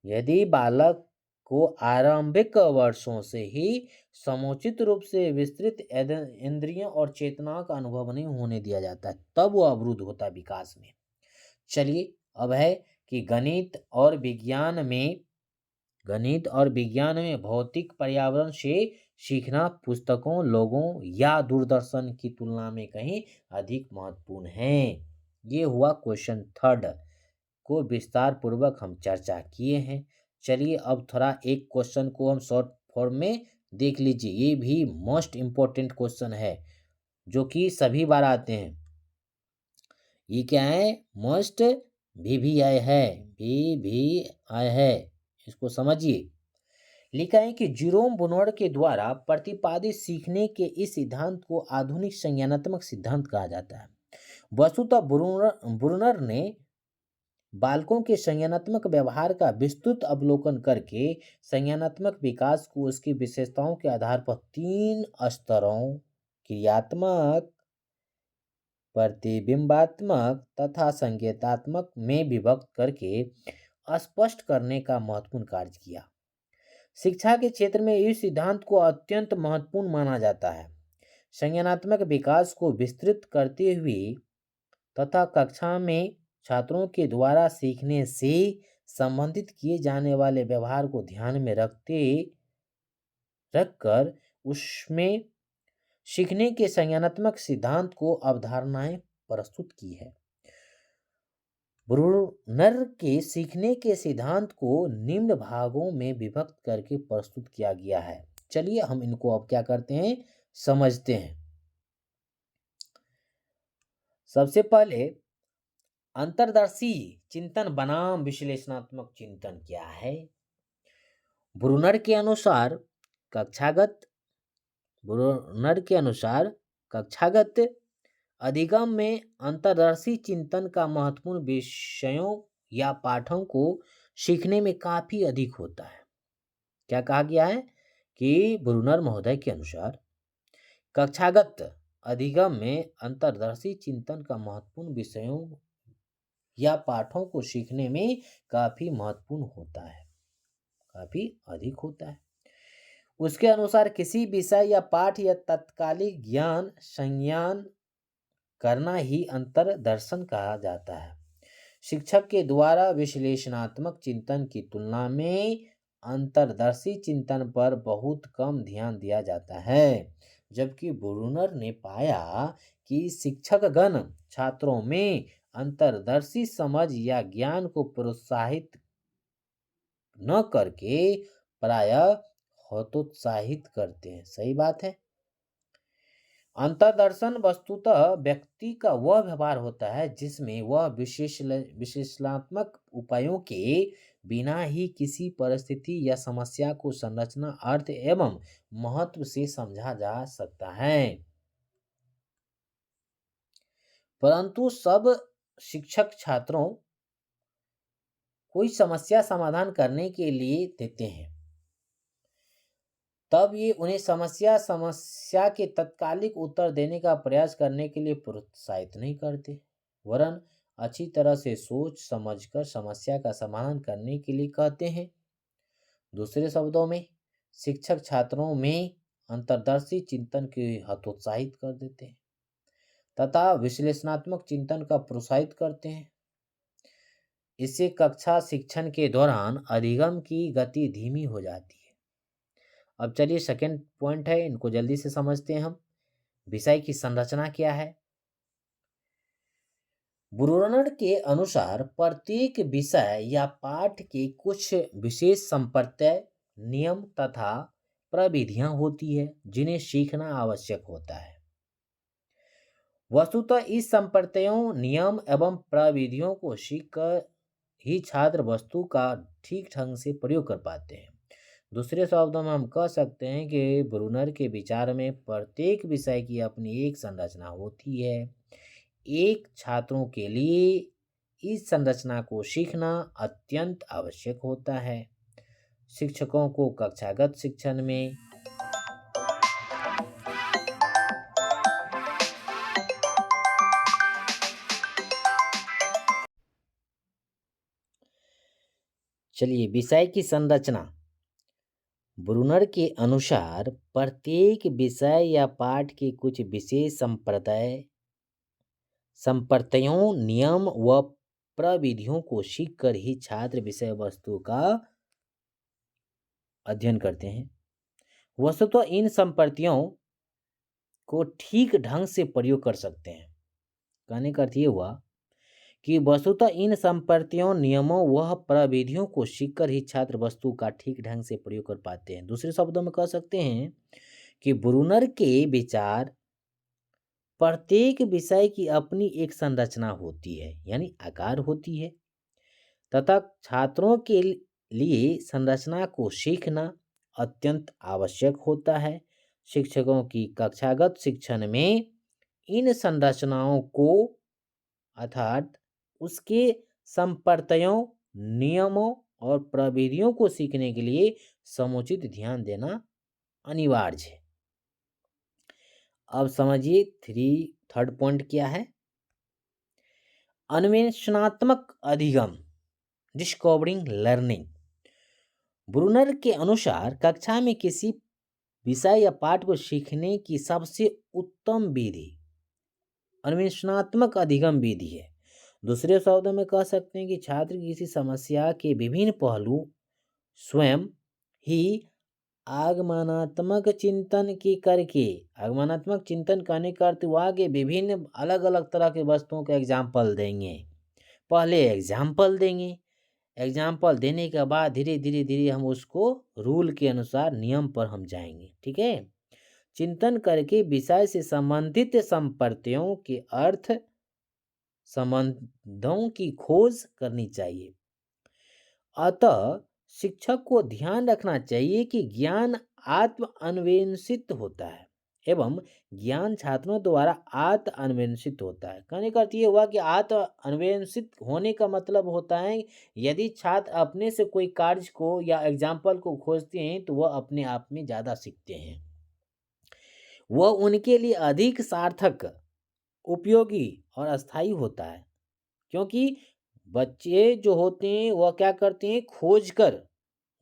यदि बालक को आरंभिक वर्षों से ही समुचित रूप से विस्तृत इंद्रियों और चेतना का अनुभव नहीं होने दिया जाता है, तब वो अवरुद्ध होता है विकास में। चलिए, अब है कि गणित और विज्ञान में भौतिक पर्यावरण से सीखना पुस्तकों, लोगों या दूरदर्शन की तुलना में कहीं अधिक महत्वपूर्ण है। ये हुआ क्वेश्चन थर्ड, को विस्तार पूर्वक हम चर्चा किए हैं। चलिए अब थोड़ा एक क्वेश्चन को हम शॉर्ट फॉर्म में देख लीजिए। ये भी मोस्ट इम्पोर्टेंट क्वेश्चन है जो कि सभी बार आते हैं। ये क्या है? मोस्ट VVI है, VVI है, इसको समझिए। लिखा है कि जीरोम बुनवर के द्वारा प्रतिपादित सीखने के इस सिद्धांत को आधुनिक संज्ञानात्मक सिद्धांत कहा जाता है। वस्तुतः ब्रूनर ने बालकों के संज्ञानात्मक व्यवहार का विस्तृत अवलोकन करके संज्ञानात्मक विकास को उसकी विशेषताओं के आधार पर 3 स्तरों, क्रियात्मक, प्रतिबिंबात्मक तथा संकेतात्मक में विभक्त करके स्पष्ट करने का महत्वपूर्ण कार्य किया। शिक्षा के क्षेत्र में इस सिद्धांत को अत्यंत महत्वपूर्ण माना जाता है। संज्ञानात्मक विकास को विस्तृत करते हुए तथा कक्षा में छात्रों के द्वारा सीखने से संबंधित किए जाने वाले व्यवहार को ध्यान में रखकर उसमें सीखने के संज्ञानात्मक सिद्धांत को अवधारणाएं प्रस्तुत की है। ब्रूनर के सीखने के सिद्धांत को निम्न भागों में विभक्त करके प्रस्तुत किया गया है। चलिए हम इनको अब क्या करते हैं, समझते हैं। सबसे पहले अंतर्दर्शी चिंतन बनाम विश्लेषणात्मक चिंतन क्या है? ब्रूनर के अनुसार कक्षागत अधिगम में अंतर्दर्शी चिंतन का महत्वपूर्ण विषयों या पाठों को सीखने में काफी अधिक होता है। क्या कहा गया है कि ब्रूनर महोदय के अनुसार कक्षागत अधिगम में अंतर्दर्शी चिंतन का महत्वपूर्ण विषयों या पाठों को सीखने में काफी महत्वपूर्ण होता है, काफी अधिक होता है। उसके अनुसार किसी विषय या पाठ या तत्कालिक ज्ञान संज्ञान करना ही अंतर्दर्शन कहा जाता है। शिक्षक के द्वारा विश्लेषणात्मक चिंतन की तुलना में अंतर्दर्शी चिंतन पर बहुत कम ध्यान दिया जाता है, जबकि ब्रूनर ने पाया कि शिक्षकगण छात्रों में अंतर्दर्शी समझ या ज्ञान को प्रोत्साहित न करके प्रायः हतोत्साहित करते हैं। सही बात है। अंतर्दर्शन वस्तुतः व्यक्ति का वह व्यवहार होता है जिसमें वह विश्लेषणात्मक उपायों के बिना ही किसी परिस्थिति या समस्या को संरचना, अर्थ एवं महत्व से समझा जा सकता है। परंतु सब शिक्षक छात्रों कोई समस्या समाधान करने के लिए देते हैं, तब ये उन्हें समस्या के तत्कालिक उत्तर देने का प्रयास करने के लिए प्रोत्साहित नहीं करते, वरन अच्छी तरह से सोच समझकर समस्या का समाधान करने के लिए कहते हैं। दूसरे शब्दों में शिक्षक छात्रों में अंतर्दर्शी चिंतन के हतोत्साहित कर देते हैं तथा विश्लेषणात्मक चिंतन का प्रोत्साहित करते हैं। इससे कक्षा शिक्षण के दौरान अधिगम की गति धीमी हो जाती है। अब चलिए सेकेंड पॉइंट है, इनको जल्दी से समझते हैं हम। विषय की संरचना क्या है? ब्रूनर के अनुसार प्रत्येक विषय या पाठ के कुछ विशेष संप्रत्यय, नियम तथा प्रविधियां होती है जिन्हें सीखना आवश्यक होता है। वस्तुतः इस संप्रत्ययों, नियम एवं प्रविधियों को सीखकर ही छात्र वस्तु का ठीक ढंग से प्रयोग कर पाते हैं। दूसरे शब्दों में हम कह सकते हैं कि ब्रूनर के विचार में प्रत्येक विषय की अपनी एक संरचना होती है। एक छात्रों के लिए इस संरचना को सीखना अत्यंत आवश्यक होता है। शिक्षकों को कक्षागत शिक्षण में चलिए विषय की संरचना ब्रूनर के अनुसार प्रत्येक विषय या पाठ के कुछ विशेष संप्रत्ययों, नियम व प्रविधियों को सीखकर ही छात्र विषय वस्तु का अध्ययन करते हैं। वस्तुतः इन संप्रत्ययों को ठीक ढंग से प्रयोग कर सकते हैं। कहने का अर्थ ये हुआ कि वस्तुतः इन संप्रत्ययों, नियमों व प्रविधियों को सीखकर ही छात्र वस्तु का ठीक ढंग से प्रयोग कर पाते हैं। दूसरे शब्दों में कह सकते हैं कि ब्रूनर के विचार प्रत्येक विषय की अपनी एक संरचना होती है, यानी आकार होती है, तथा छात्रों के लिए संरचना को सीखना अत्यंत आवश्यक होता है। शिक्षकों की कक्षागत शिक्षण में इन संरचनाओं को अर्थात उसके संप्रत्ययों, नियमों और प्रविधियों को सीखने के लिए समुचित ध्यान देना अनिवार्य है। अब समझिए थर्ड पॉइंट क्या है। अन्वेषणात्मक अधिगम, डिस्कवरिंग लर्निंग। ब्रूनर के अनुसार कक्षा में किसी विषय या पाठ को सीखने की सबसे उत्तम विधि अन्वेषणात्मक अधिगम विधि है। दूसरे शब्दों में कह सकते हैं कि छात्र किसी समस्या के विभिन्न पहलू स्वयं ही आगमनात्मक चिंतन करने का अर्थ हुआ कि विभिन्न अलग अलग तरह के वस्तुओं का एग्जाम्पल देंगे। पहले एग्जाम्पल देंगे, एग्जाम्पल देने के बाद धीरे धीरे धीरे हम उसको रूल के अनुसार नियम पर हम जाएंगे। ठीक है। चिंतन करके विषय से संबंधित संप्रत्ययों के अर्थ संबंधों की खोज करनी चाहिए। अतः शिक्षक को ध्यान रखना चाहिए कि ज्ञान आत्म अन्वेषित होता है एवं ज्ञान छात्रों द्वारा आत्म अन्वेषित होता है। कहने का अर्थ ये हुआ कि आत्म अन्वेषित होने का मतलब होता है यदि छात्र अपने से कोई कार्य को या एग्जाम्पल को खोजते हैं तो वह अपने आप में ज़्यादा सीखते हैं, वह उनके लिए अधिक सार्थक, उपयोगी और अस्थायी होता है। क्योंकि बच्चे जो होते हैं वह क्या करते हैं, खोज कर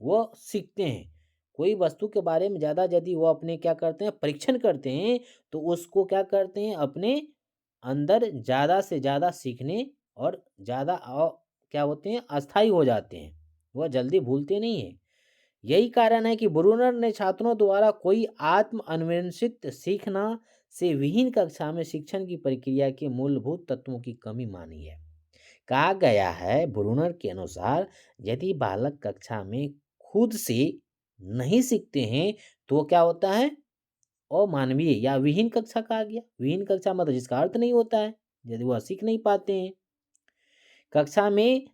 वह सीखते हैं। कोई वस्तु के बारे में ज़्यादा यदि वो अपने क्या करते हैं, परीक्षण करते हैं, तो उसको क्या करते हैं, अपने अंदर ज़्यादा से ज़्यादा सीखने और ज़्यादा क्या होते हैं, अस्थायी हो जाते हैं, वह जल्दी भूलते नहीं हैं। यही कारण है कि ब्रूनर ने छात्रों द्वारा कोई आत्म अन्वेषित सीखना से विहीन कक्षा में शिक्षण की प्रक्रिया के मूलभूत तत्वों की कमी मानी है। कहा गया है ब्रूनर के अनुसार यदि बालक कक्षा में खुद से नहीं सीखते हैं तो क्या होता है, अमानवीय या विहीन कक्षा कहा गया। विहीन कक्षा मतलब जिसका अर्थ नहीं होता है, यदि वह सीख नहीं पाते हैं। कक्षा में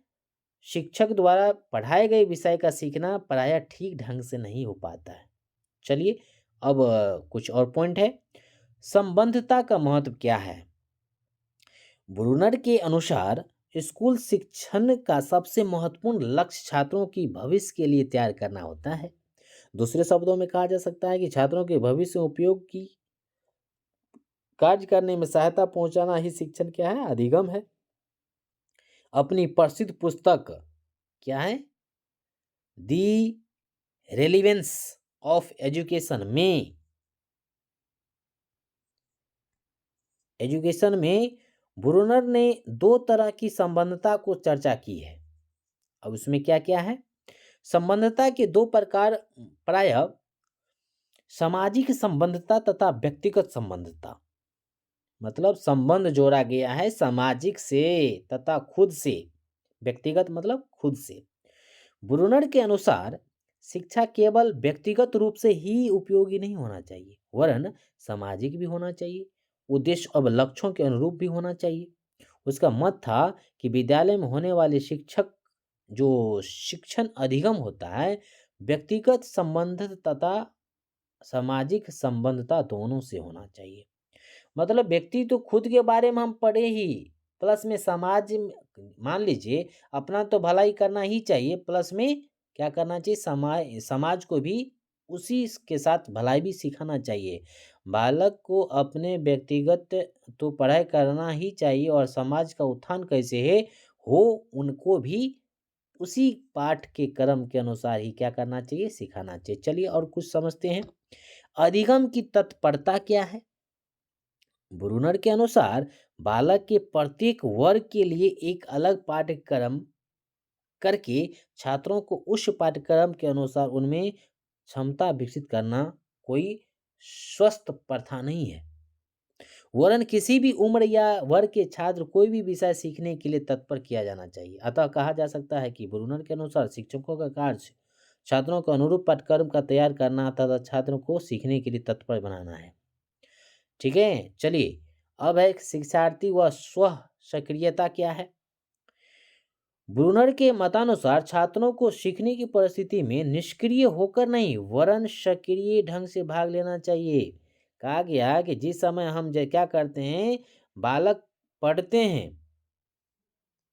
शिक्षक द्वारा पढ़ाए गए विषय का सीखना प्रायः ठीक ढंग से नहीं हो पाता है। चलिए अब कुछ और पॉइंट है। संबंधता का महत्व क्या है। ब्रूनर के अनुसार स्कूल शिक्षण का सबसे महत्वपूर्ण लक्ष्य छात्रों की भविष्य के लिए तैयार करना होता है। दूसरे शब्दों में कहा जा सकता है कि छात्रों के भविष्य में उपयोग की कार्य करने में सहायता पहुंचाना ही शिक्षण क्या है, अधिगम है। अपनी प्रसिद्ध पुस्तक क्या है, दी रेलिवेंस ऑफ एजुकेशन में ब्रूनर ने दो तरह की संबंधता को चर्चा की है। अब उसमें क्या क्या है, संबंधता के दो प्रकार प्रायः सामाजिक संबंधता तथा व्यक्तिगत संबंधता। मतलब संबंध जोड़ा गया है सामाजिक से तथा खुद से, व्यक्तिगत मतलब खुद से। ब्रूनर के अनुसार शिक्षा केवल व्यक्तिगत रूप से ही उपयोगी नहीं होना चाहिए वरन सामाजिक भी होना चाहिए, उद्देश्य और लक्ष्यों के अनुरूप भी होना चाहिए। उसका मत था कि विद्यालय में होने वाले शिक्षण अधिगम होता है व्यक्तिगत संबंध तथा सामाजिक संबंधता दोनों से होना चाहिए। मतलब व्यक्ति तो खुद के बारे में हम पढ़े ही, प्लस में मान लीजिए अपना तो भलाई करना ही चाहिए, प्लस में क्या करना चाहिए, समाज को भी उसी के साथ भलाई भी सिखाना चाहिए। बालक को अपने व्यक्तिगत तो पढ़ाई करना ही चाहिए और समाज का उत्थान कैसे है हो उनको भी उसी पाठ के क्रम के अनुसार ही क्या करना चाहिए, सिखाना चाहिए। चलिए और कुछ समझते हैं। अधिगम की तत्परता क्या है? ब्रूनर के अनुसार बालक के प्रत्येक वर्ग के लिए एक अलग पाठ्यक्रम करके छात्रों को उस पाठ्यक्रम के अनुसार उनमें क्षमता विकसित करना कोई स्वस्थ प्रथा नहीं है। वरन किसी भी उम्र या वर्ग के छात्र कोई भी विषय सीखने के लिए तत्पर किया जाना चाहिए। अतः कहा जा सकता है कि ब्रूनर के अनुसार शिक्षकों का कार्य छात्रों को अनुरूप पाठ्यक्रम का तैयार करना तथा छात्रों को सीखने के लिए तत्पर बनाना है। ठीक है, चलिए अब है शिक्षार्थी व स्व सक्रियता क्या है। ब्रूनर के मतानुसार छात्रों को सीखने की परिस्थिति में निष्क्रिय होकर नहीं वरन सक्रिय ढंग से भाग लेना चाहिए। कहा गया कि जिस समय हम क्या करते हैं, बालक पढ़ते हैं,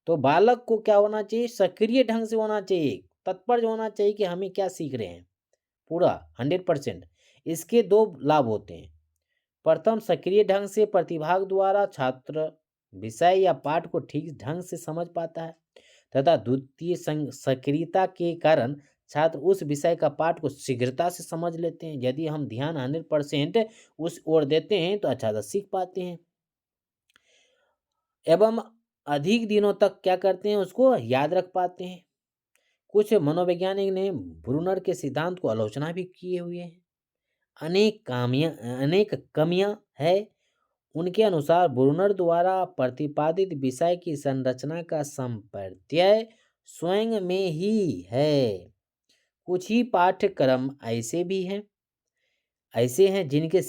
तो बालक को क्या होना चाहिए, सक्रिय ढंग से होना चाहिए, तत्पर होना चाहिए कि हमें क्या सीख रहे हैं, पूरा 100%। इसके दो लाभ होते हैं। प्रथम, सक्रिय ढंग से प्रतिभाग द्वारा छात्र विषय या पाठ को ठीक ढंग से समझ पाता है तथा द्वितीय सक्रियता के कारण छात्र उस विषय का पाठ को शीघ्रता से समझ लेते हैं। यदि हम ध्यान 100% उस ओर देते हैं तो अच्छा से सीख पाते हैं एवं अधिक दिनों तक क्या करते हैं, उसको याद रख पाते हैं। कुछ मनोवैज्ञानिक ने ब्रूनर के सिद्धांत को आलोचना भी किए हुए हैं। अनेक कमियां है। उनके अनुसार ब्रूनर द्वारा प्रतिपादित विषय की संरचना का संप्रत्यय स्वयं में ही है। कुछ ही पाठ्यक्रम ऐसे हैं जिनके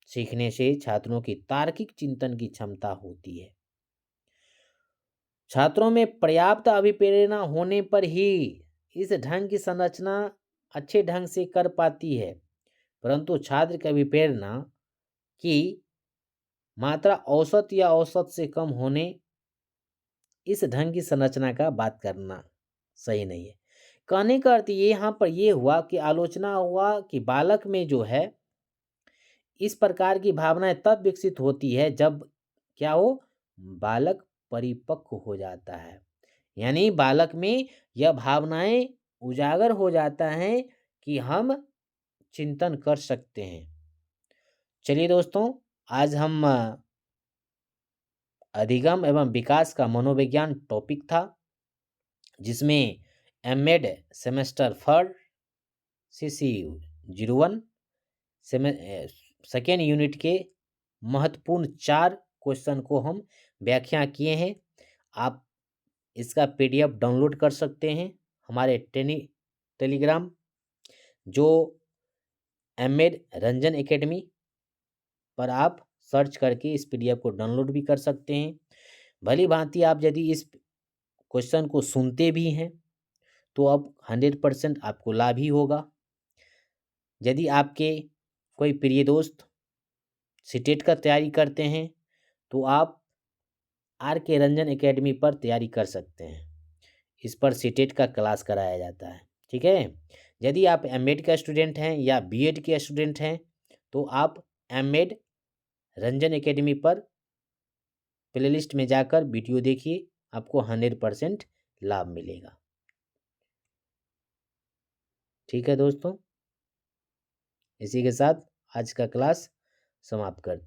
सीखने से छात्रों की तार्किक चिंतन की क्षमता होती है। छात्रों में पर्याप्त अभिप्रेरणा होने पर ही इस ढंग की संरचना अच्छे ढंग से कर पाती है, परंतु छात्र की अभिप्रेरणा की मात्रा औसत या औसत से कम होने इस ढंग की संरचना का बात करना सही नहीं है। कहने का अर्थ ये यहाँ पर ये हुआ कि आलोचना हुआ कि बालक में जो है इस प्रकार की भावनाएं तब विकसित होती है जब क्या हो, बालक परिपक्व हो जाता है। यानी बालक में यह भावनाएं उजागर हो जाता है कि हम चिंतन कर सकते हैं। चलिए दोस्तों, आज हम अधिगम एवं विकास का मनोविज्ञान टॉपिक था, जिसमें MEd semester 3 CC01 second unit के महत्वपूर्ण 4 क्वेश्चन को हम व्याख्या किए हैं। आप इसका PDF डाउनलोड कर सकते हैं हमारे टेलीग्राम जो एमएड रंजन एकेडमी पर आप सर्च करके इस PDF को डाउनलोड भी कर सकते हैं। भली भांति आप यदि इस क्वेश्चन को सुनते भी हैं तो अब 100% आपको लाभ ही होगा। यदि आपके कोई प्रिय दोस्त सीटेट का तैयारी करते हैं तो आप RK रंजन एकेडमी पर तैयारी कर सकते हैं। इस पर सीटेट का क्लास कराया जाता है। ठीक है, यदि आप एमएड का स्टूडेंट हैं या बीएड के स्टूडेंट हैं तो आप एमएड रंजन एकेडमी पर प्लेलिस्ट में जाकर वीडियो देखिए, आपको 100% लाभ मिलेगा। ठीक है दोस्तों, इसी के साथ आज का क्लास समाप्त करते हैं।